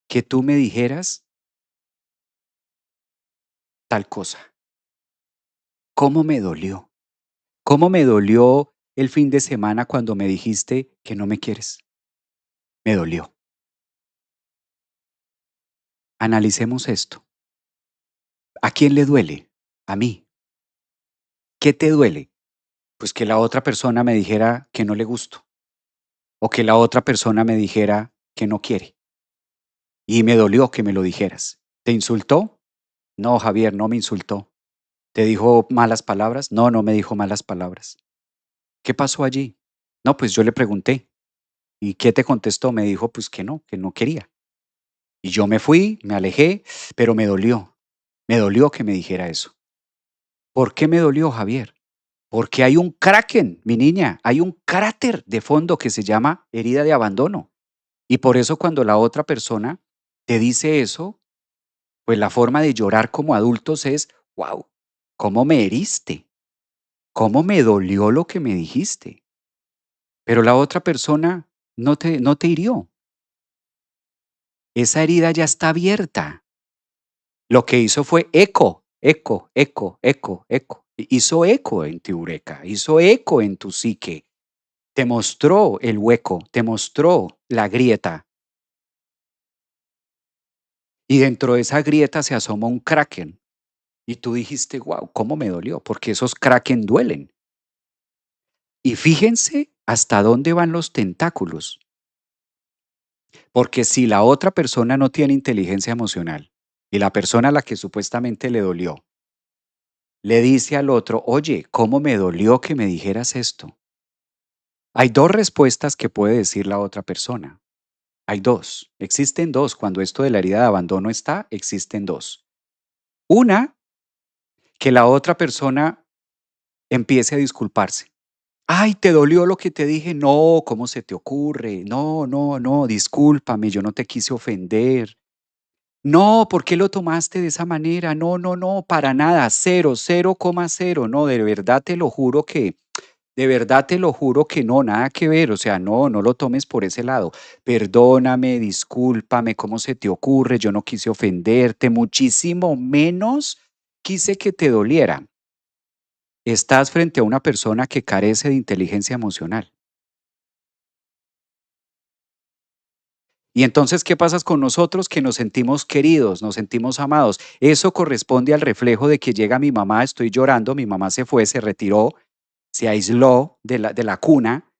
que tú me dijeras tal cosa? ¿Cómo me dolió? ¿Cómo me dolió el fin de semana cuando me dijiste que no me quieres? Me dolió. Analicemos esto. ¿A quién le duele? A mí. ¿Qué te duele? Pues que la otra persona me dijera que no le gusto o que la otra persona me dijera que no quiere. Y me dolió que me lo dijeras. ¿Te insultó? No, Javier, no me insultó. ¿Te dijo malas palabras? No, no me dijo malas palabras. ¿Qué pasó allí? No, pues yo le pregunté. ¿Y qué te contestó? Me dijo, pues que no quería. Y yo me fui, me alejé, pero me dolió. Me dolió que me dijera eso. ¿Por qué me dolió, Javier? Porque hay un kraken, mi niña, hay un cráter de fondo que se llama herida de abandono. Y por eso cuando la otra persona te dice eso, pues la forma de llorar como adultos es, wow, ¿cómo me heriste? ¿Cómo me dolió lo que me dijiste? Pero la otra persona no te hirió. Esa herida ya está abierta. Lo que hizo fue eco, eco, eco, eco, eco. Hizo eco en tu eureka, hizo eco en tu psique. Te mostró el hueco, te mostró la grieta. Y dentro de esa grieta se asoma un kraken. Y tú dijiste, wow, ¿cómo me dolió? Porque esos kraken duelen. Y fíjense hasta dónde van los tentáculos. Porque si la otra persona no tiene inteligencia emocional y la persona a la que supuestamente le dolió le dice al otro, oye, ¿cómo me dolió que me dijeras esto? Hay dos respuestas que puede decir la otra persona. Hay dos. Existen dos. Cuando esto de la herida de abandono está, existen dos. Una, que la otra persona empiece a disculparse. Ay, ¿te dolió lo que te dije? No, ¿cómo se te ocurre? No, no, no, discúlpame, yo no te quise ofender. No, ¿por qué lo tomaste de esa manera? No, no, no, para nada, cero, 0,0. No, de verdad te lo juro que no, nada que ver. O sea, no, no lo tomes por ese lado. Perdóname, discúlpame, ¿cómo se te ocurre? Yo no quise ofenderte, muchísimo menos quise que te doliera. Estás frente a una persona que carece de inteligencia emocional. Y entonces, ¿qué pasa con nosotros? Que nos sentimos queridos, nos sentimos amados. Eso corresponde al reflejo de que llega mi mamá, estoy llorando, mi mamá se fue, se retiró, se aisló de la cuna.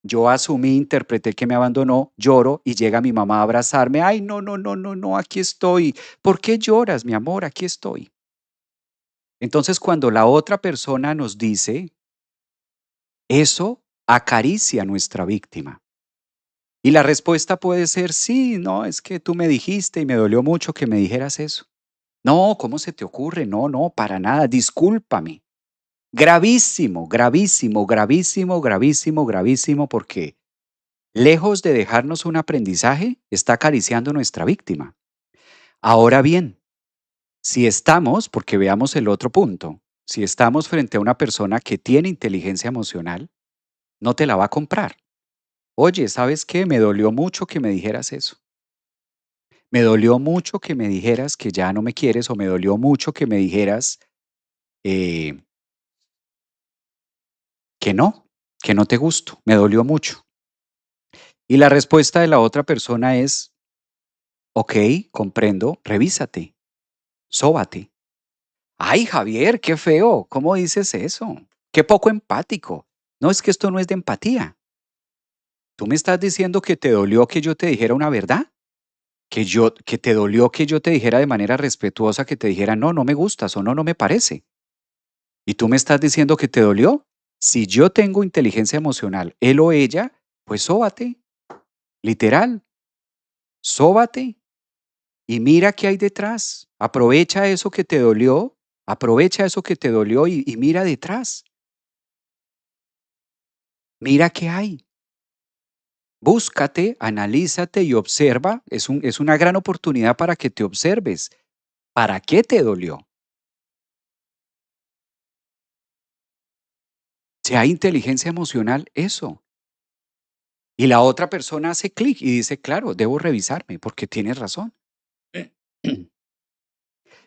Yo asumí, interpreté que me abandonó, lloro y llega mi mamá a abrazarme. Ay, no, no, no, no, no, aquí estoy. ¿Por qué lloras, mi amor? Aquí estoy. Entonces, cuando la otra persona nos dice eso, acaricia a nuestra víctima. Y la respuesta puede ser, sí, no, es que tú me dijiste y me dolió mucho que me dijeras eso. No, ¿cómo se te ocurre? No, no, para nada, discúlpame. Gravísimo, gravísimo, gravísimo, gravísimo, gravísimo, porque lejos de dejarnos un aprendizaje, está acariciando a nuestra víctima. Ahora bien, si estamos, porque veamos el otro punto, si estamos frente a una persona que tiene inteligencia emocional, no te la va a comprar. Oye, ¿sabes qué? Me dolió mucho que me dijeras eso. Me dolió mucho que me dijeras que ya no me quieres o me dolió mucho que me dijeras eh, que no te gusto. Me dolió mucho. Y la respuesta de la otra persona es, ok, comprendo, revísate, sóbate. Ay, Javier, qué feo. ¿Cómo dices eso? Qué poco empático. No, es que esto no es de empatía. ¿Tú me estás diciendo que te dolió que yo te dijera una verdad? Que te dolió que yo te dijera de manera respetuosa que te dijera, no, no me gustas o no, no me parece. ¿Y tú me estás diciendo que te dolió? Si yo tengo inteligencia emocional, él o ella, pues sóbate, literal, sóbate y mira qué hay detrás. Aprovecha eso que te dolió, aprovecha eso que te dolió y mira detrás. Mira qué hay. Búscate, analízate y observa. Es una gran oportunidad para que te observes. ¿Para qué te dolió? Si hay inteligencia emocional, eso. Y la otra persona hace clic y dice, claro, debo revisarme porque tienes razón.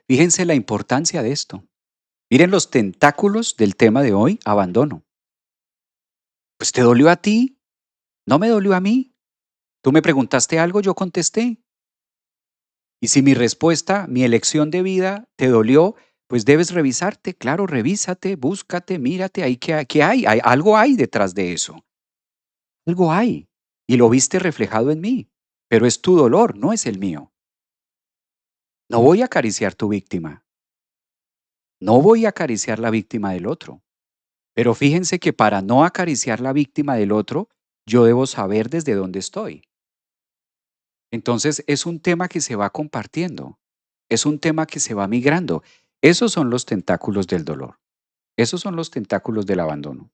Fíjense la importancia de esto. Miren los tentáculos del tema de hoy, abandono. Pues te dolió a ti, no me dolió a mí. Tú me preguntaste algo, yo contesté. Y si mi respuesta, mi elección de vida te dolió, pues debes revisarte. Claro, revísate, búscate, mírate, ahí qué hay. Algo hay detrás de eso. Algo hay. Y lo viste reflejado en mí. Pero es tu dolor, no es el mío. No voy a acariciar tu víctima. No voy a acariciar la víctima del otro. Pero fíjense que para no acariciar la víctima del otro, yo debo saber desde dónde estoy. Entonces es un tema que se va compartiendo, es un tema que se va migrando. Esos son los tentáculos del dolor. Esos son los tentáculos del abandono.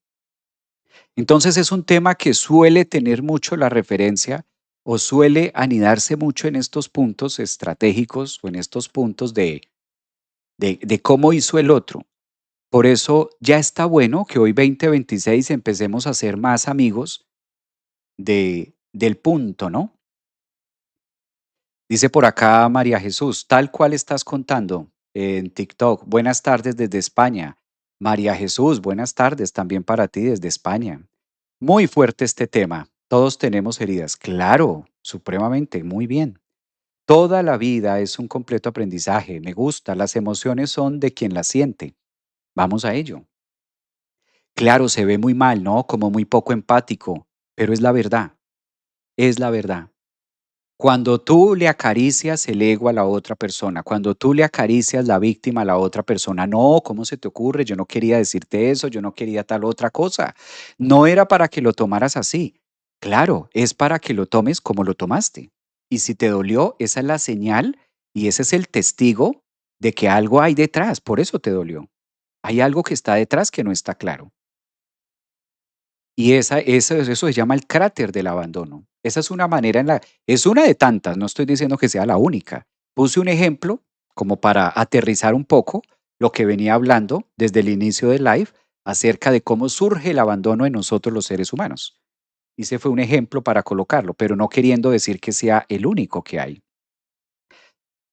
Entonces es un tema que suele tener mucho la referencia o suele anidarse mucho en estos puntos estratégicos o en estos puntos de cómo hizo el otro. Por eso ya está bueno que hoy 2026 empecemos a ser más amigos del punto, ¿no? Dice por acá María Jesús, tal cual estás contando en TikTok. Buenas tardes desde España. María Jesús, buenas tardes también para ti desde España. Muy fuerte este tema. Todos tenemos heridas. Claro, supremamente, muy bien. Toda la vida es un completo aprendizaje. Me gusta. Las emociones son de quien las siente. Vamos a ello. Claro, se ve muy mal, ¿no? Como muy poco empático, pero es la verdad. Es la verdad. Cuando tú le acaricias el ego a la otra persona, cuando tú le acaricias la víctima a la otra persona, no, ¿cómo se te ocurre? Yo no quería decirte eso, yo no quería tal otra cosa. No era para que lo tomaras así. Claro, es para que lo tomes como lo tomaste. Y si te dolió, esa es la señal y ese es el testigo de que algo hay detrás, por eso te dolió. Hay algo que está detrás que no está claro. Y eso se llama el cráter del abandono. Esa es una manera es una de tantas, no estoy diciendo que sea la única. Puse un ejemplo como para aterrizar un poco lo que venía hablando desde el inicio del live acerca de cómo surge el abandono en nosotros los seres humanos. Y ese fue un ejemplo para colocarlo, pero no queriendo decir que sea el único que hay.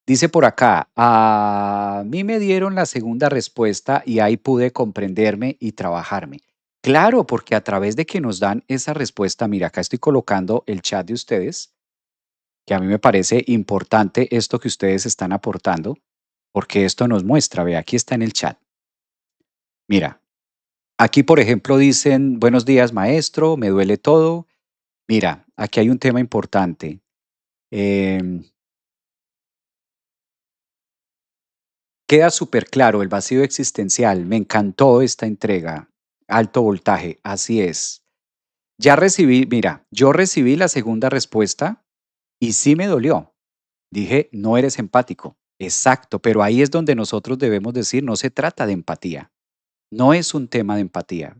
Dice por acá, a mí me dieron la segunda respuesta y ahí pude comprenderme y trabajarme. Claro, porque a través de que nos dan esa respuesta, mira, acá estoy colocando el chat de ustedes, que a mí me parece importante esto que ustedes están aportando, porque esto nos muestra, ve, aquí está en el chat. Mira, aquí por ejemplo dicen, buenos días maestro, me duele todo. Mira, aquí hay un tema importante. em, Queda súper claro el vacío existencial. Me encantó esta entrega. Alto voltaje, así es. Ya recibí, mira, yo recibí la segunda respuesta y sí me dolió. Dije, no eres empático. Exacto, pero ahí es donde nosotros debemos decir, no se trata de empatía. No es un tema de empatía.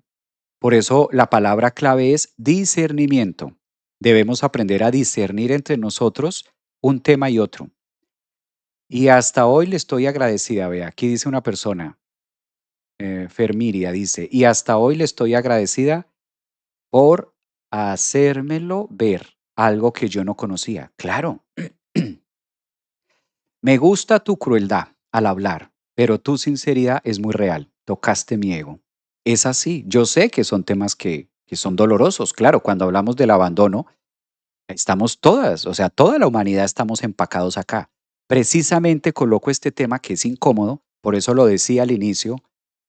Por eso la palabra clave es discernimiento. Debemos aprender a discernir entre nosotros un tema y otro. Y hasta hoy le estoy agradecida, vea, aquí dice una persona, Fermiria dice, y hasta hoy le estoy agradecida por hacérmelo ver, algo que yo no conocía. Claro, me gusta tu crueldad al hablar, pero tu sinceridad es muy real. Tocaste mi ego. Es así. Yo sé que son temas que son dolorosos. Claro, cuando hablamos del abandono, estamos todas, o sea, toda la humanidad estamos empacados acá. Precisamente coloco este tema que es incómodo, por eso lo decía al inicio,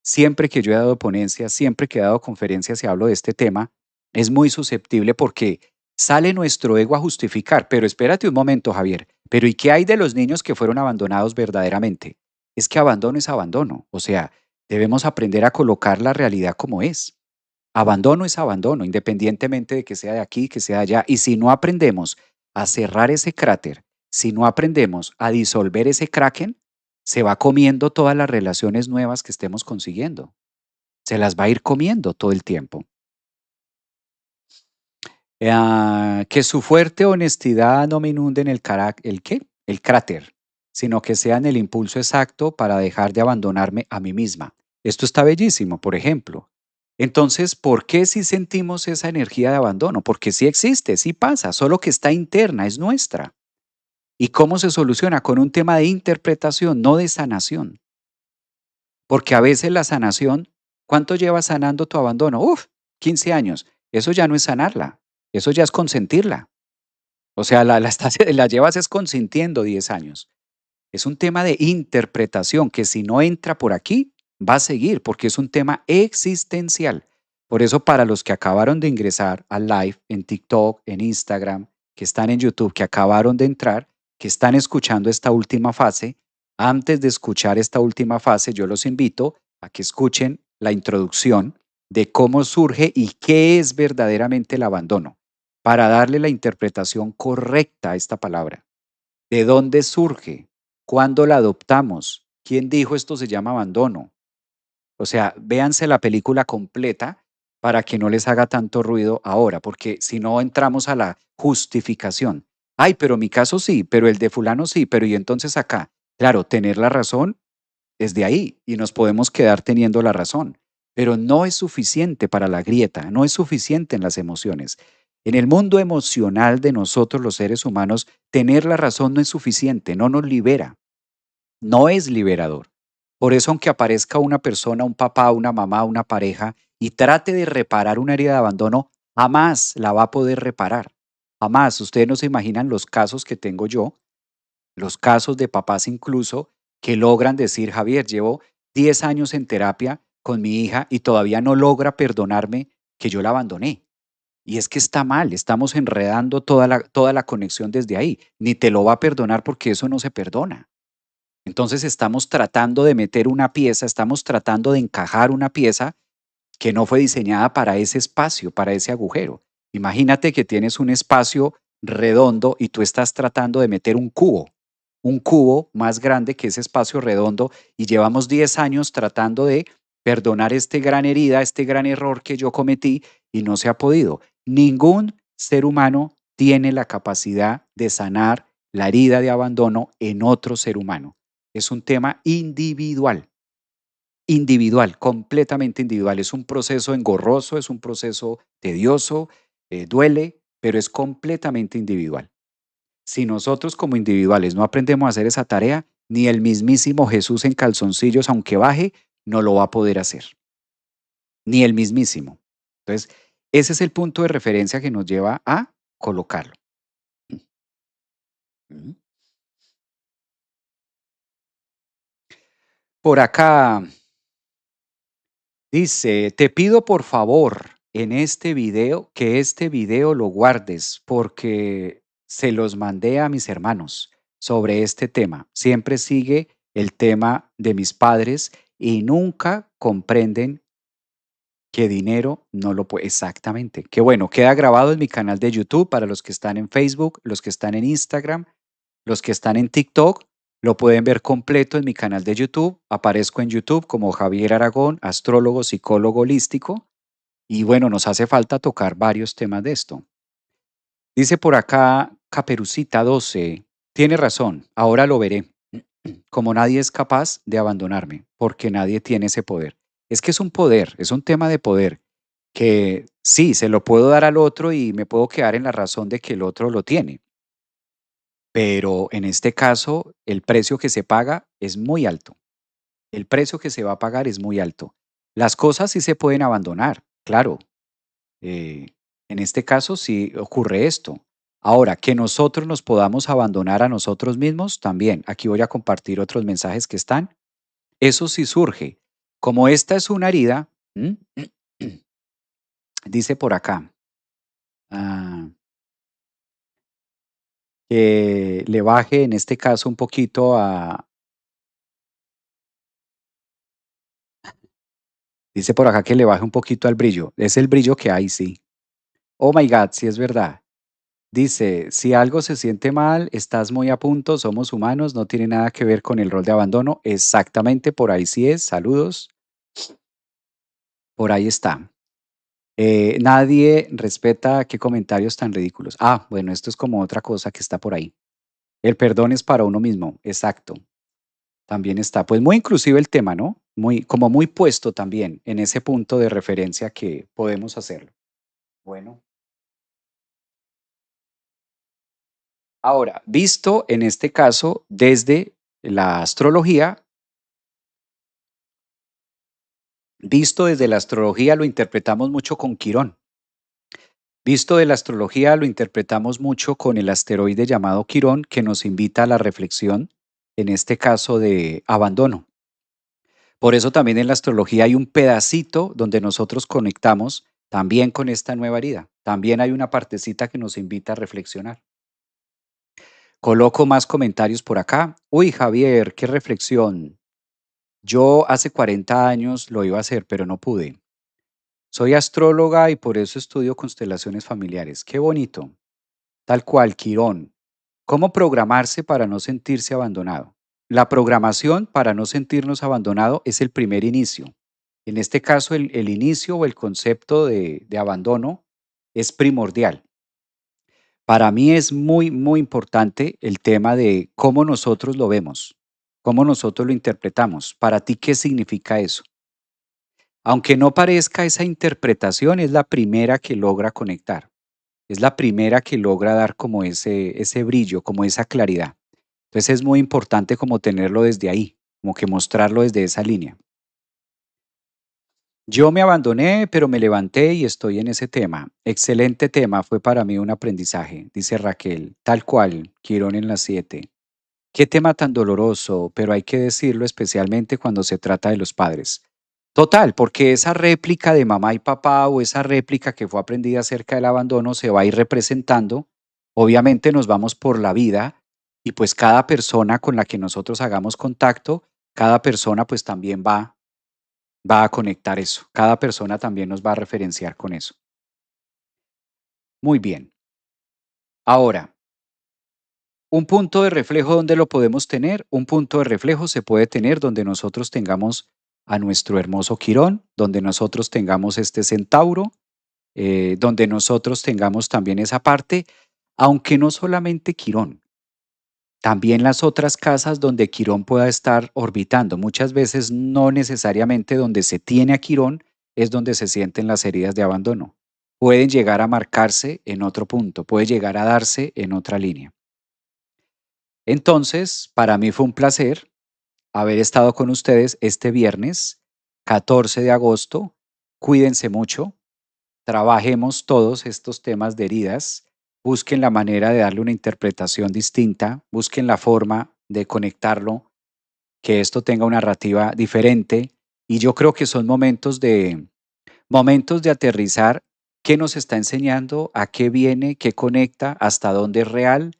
siempre que yo he dado ponencias, siempre que he dado conferencias y hablo de este tema, es muy susceptible porque sale nuestro ego a justificar, pero espérate un momento, Javier, pero ¿y qué hay de los niños que fueron abandonados verdaderamente? Es que abandono es abandono, o sea, debemos aprender a colocar la realidad como es. Abandono es abandono, independientemente de que sea de aquí, que sea de allá. Y si no aprendemos a cerrar ese cráter, si no aprendemos a disolver ese kraken, se va comiendo todas las relaciones nuevas que estemos consiguiendo. Se las va a ir comiendo todo el tiempo. Que su fuerte honestidad no me inunde en ¿el qué? El cráter, sino que sea en el impulso exacto para dejar de abandonarme a mí misma. Esto está bellísimo, por ejemplo. Entonces, ¿por qué si sentimos esa energía de abandono? Porque sí existe, sí pasa, solo que está interna, es nuestra. ¿Y cómo se soluciona? Con un tema de interpretación, no de sanación. Porque a veces la sanación, ¿cuánto llevas sanando tu abandono? Uf, 15 años. Eso ya no es sanarla, eso ya es consentirla. O sea, la llevas es consintiendo 10 años. Es un tema de interpretación que si no entra por aquí, va a seguir porque es un tema existencial. Por eso para los que acabaron de ingresar al live en TikTok, en Instagram, que están en YouTube, que acabaron de entrar, que están escuchando esta última fase, antes de escuchar esta última fase, yo los invito a que escuchen la introducción de cómo surge y qué es verdaderamente el abandono, para darle la interpretación correcta a esta palabra. ¿De dónde surge? ¿Cuándo la adoptamos? ¿Quién dijo esto se llama abandono? O sea, véanse la película completa para que no les haga tanto ruido ahora, porque si no entramos a la justificación. Ay, pero mi caso sí, pero el de fulano sí, pero y entonces acá. Claro, tener la razón es de ahí y nos podemos quedar teniendo la razón, pero no es suficiente para la grieta, no es suficiente en las emociones. En el mundo emocional de nosotros los seres humanos, tener la razón no es suficiente, no nos libera, no es liberador. Por eso, aunque aparezca una persona, un papá, una mamá, una pareja, y trate de reparar una herida de abandono, jamás la va a poder reparar. Jamás. Ustedes no se imaginan los casos que tengo yo, los casos de papás incluso, que logran decir, Javier, llevo 10 años en terapia con mi hija y todavía no logra perdonarme que yo la abandoné. Y es que está mal, estamos enredando toda la conexión desde ahí. Ni te lo va a perdonar porque eso no se perdona. Entonces estamos tratando de meter una pieza, estamos tratando de encajar una pieza que no fue diseñada para ese espacio, para ese agujero. Imagínate que tienes un espacio redondo y tú estás tratando de meter un cubo más grande que ese espacio redondo y llevamos 10 años tratando de perdonar este gran herida, este gran error que yo cometí y no se ha podido. Ningún ser humano tiene la capacidad de sanar la herida de abandono en otro ser humano. Es un tema individual. Individual, completamente individual. Es un proceso engorroso, es un proceso tedioso, duele, pero es completamente individual. Si nosotros como individuales no aprendemos a hacer esa tarea, ni el mismísimo Jesús en calzoncillos, aunque baje, no lo va a poder hacer. Ni el mismísimo. Entonces, ese es el punto de referencia que nos lleva a colocarlo. Ujú. Por acá dice, te pido por favor en este video que este video lo guardes porque se los mandé a mis hermanos sobre este tema. Siempre sigue el tema de mis padres y nunca comprenden que dinero no lo puede. Exactamente. Qué bueno, queda grabado en mi canal de YouTube para los que están en Facebook, los que están en Instagram, los que están en TikTok. Lo pueden ver completo en mi canal de YouTube. Aparezco en YouTube como Javier Aragón, astrólogo, psicólogo holístico. Y bueno, nos hace falta tocar varios temas de esto. Dice por acá Caperucita 12, tiene razón, ahora lo veré. Como nadie es capaz de abandonarme, porque nadie tiene ese poder. Es que es un poder, es un tema de poder, que sí, se lo puedo dar al otro y me puedo quedar en la razón de que el otro lo tiene, pero en este caso el precio que se paga es muy alto. El precio que se va a pagar es muy alto. Las cosas sí se pueden abandonar, claro. eh, en este caso sí ocurre esto. Ahora, que nosotros nos podamos abandonar a nosotros mismos, también. Aquí voy a compartir otros mensajes que están. Eso sí surge. Como esta es una herida, ¿m? Dice por acá, ah, que le baje en este caso un poquito dice por acá que le baje un poquito al brillo. Es el brillo que hay, sí. Oh my God, sí es verdad. Dice, si algo se siente mal, estás muy a punto, somos humanos, no tiene nada que ver con el rol de abandono. Exactamente, por ahí sí es. Saludos, por ahí está. Nadie respeta qué comentarios tan ridículos. Ah, bueno, esto es como otra cosa que está por ahí. El perdón es para uno mismo, exacto. También está, pues muy inclusive el tema, ¿no? Muy, como muy puesto también en ese punto de referencia que podemos hacerlo. Bueno, ahora, visto en este caso desde la astrología, visto desde la astrología lo interpretamos mucho con Quirón. Visto de la astrología lo interpretamos mucho con el asteroide llamado Quirón que nos invita a la reflexión, en este caso de abandono. Por eso también en la astrología hay un pedacito donde nosotros conectamos también con esta nueva herida. También hay una partecita que nos invita a reflexionar. Coloco más comentarios por acá. Uy, Javier, qué reflexión. Yo hace 40 años lo iba a hacer, pero no pude. Soy astróloga y por eso estudio constelaciones familiares. Qué bonito. Tal cual, Quirón. ¿Cómo programarse para no sentirse abandonado? La programación para no sentirnos abandonado es el primer inicio. En este caso, el inicio o el concepto de abandono es primordial. Para mí es muy, muy importante el tema de cómo nosotros lo vemos, cómo nosotros lo interpretamos. Para ti, ¿qué significa eso? Aunque no parezca, esa interpretación es la primera que logra conectar, es la primera que logra dar como ese brillo, como esa claridad. Entonces es muy importante como tenerlo desde ahí, como que mostrarlo desde esa línea. Yo me abandoné, pero me levanté y estoy en ese tema. Excelente tema, fue para mí un aprendizaje, dice Raquel, tal cual, Quirón en las 7. Qué tema tan doloroso, pero hay que decirlo especialmente cuando se trata de los padres. Total, porque esa réplica de mamá y papá o esa réplica que fue aprendida acerca del abandono se va a ir representando. Obviamente nos vamos por la vida y pues cada persona con la que nosotros hagamos contacto, cada persona pues también va a conectar eso. Cada persona también nos va a referenciar con eso. Muy bien. Ahora, un punto de reflejo, ¿dónde lo podemos tener? Un punto de reflejo se puede tener donde nosotros tengamos a nuestro hermoso Quirón, donde nosotros tengamos este centauro, donde nosotros tengamos también esa parte, aunque no solamente Quirón, también las otras casas donde Quirón pueda estar orbitando. Muchas veces no necesariamente donde se tiene a Quirón es donde se sienten las heridas de abandono. Pueden llegar a marcarse en otro punto, puede llegar a darse en otra línea. Entonces, para mí fue un placer haber estado con ustedes este viernes 14 de agosto. Cuídense mucho, trabajemos todos estos temas de heridas, busquen la manera de darle una interpretación distinta, busquen la forma de conectarlo, que esto tenga una narrativa diferente. Y yo creo que son momentos de aterrizar qué nos está enseñando, a qué viene, qué conecta, hasta dónde es real.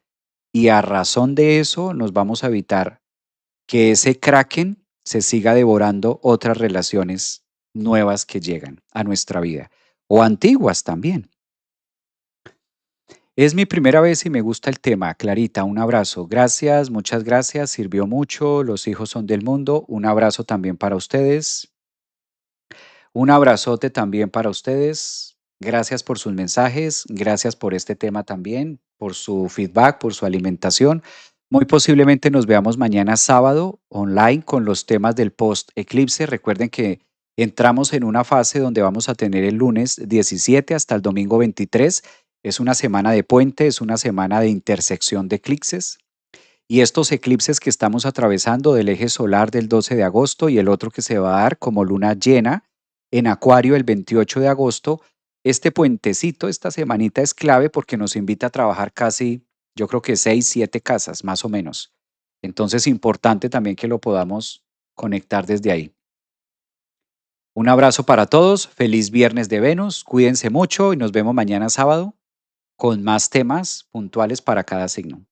Y a razón de eso nos vamos a evitar que ese kraken se siga devorando otras relaciones nuevas que llegan a nuestra vida o antiguas también. Es mi primera vez y me gusta el tema. Clarita, un abrazo. Gracias, muchas gracias. Sirvió mucho. Los hijos son del mundo. Un abrazo también para ustedes. Un abrazote también para ustedes. Gracias por sus mensajes. Gracias por este tema también, por su feedback, por su alimentación. Muy posiblemente nos veamos mañana sábado online con los temas del post eclipse. Recuerden que entramos en una fase donde vamos a tener el lunes 17 hasta el domingo 23. Es una semana de puente, es una semana de intersección de eclipses. Y estos eclipses que estamos atravesando del eje solar del 12 de agosto y el otro que se va a dar como luna llena en Acuario el 28 de agosto, este puentecito, esta semanita es clave porque nos invita a trabajar casi, yo creo que 6, 7 casas, más o menos. Entonces, importante también que lo podamos conectar desde ahí. Un abrazo para todos, feliz viernes de Venus, cuídense mucho y nos vemos mañana sábado con más temas puntuales para cada signo.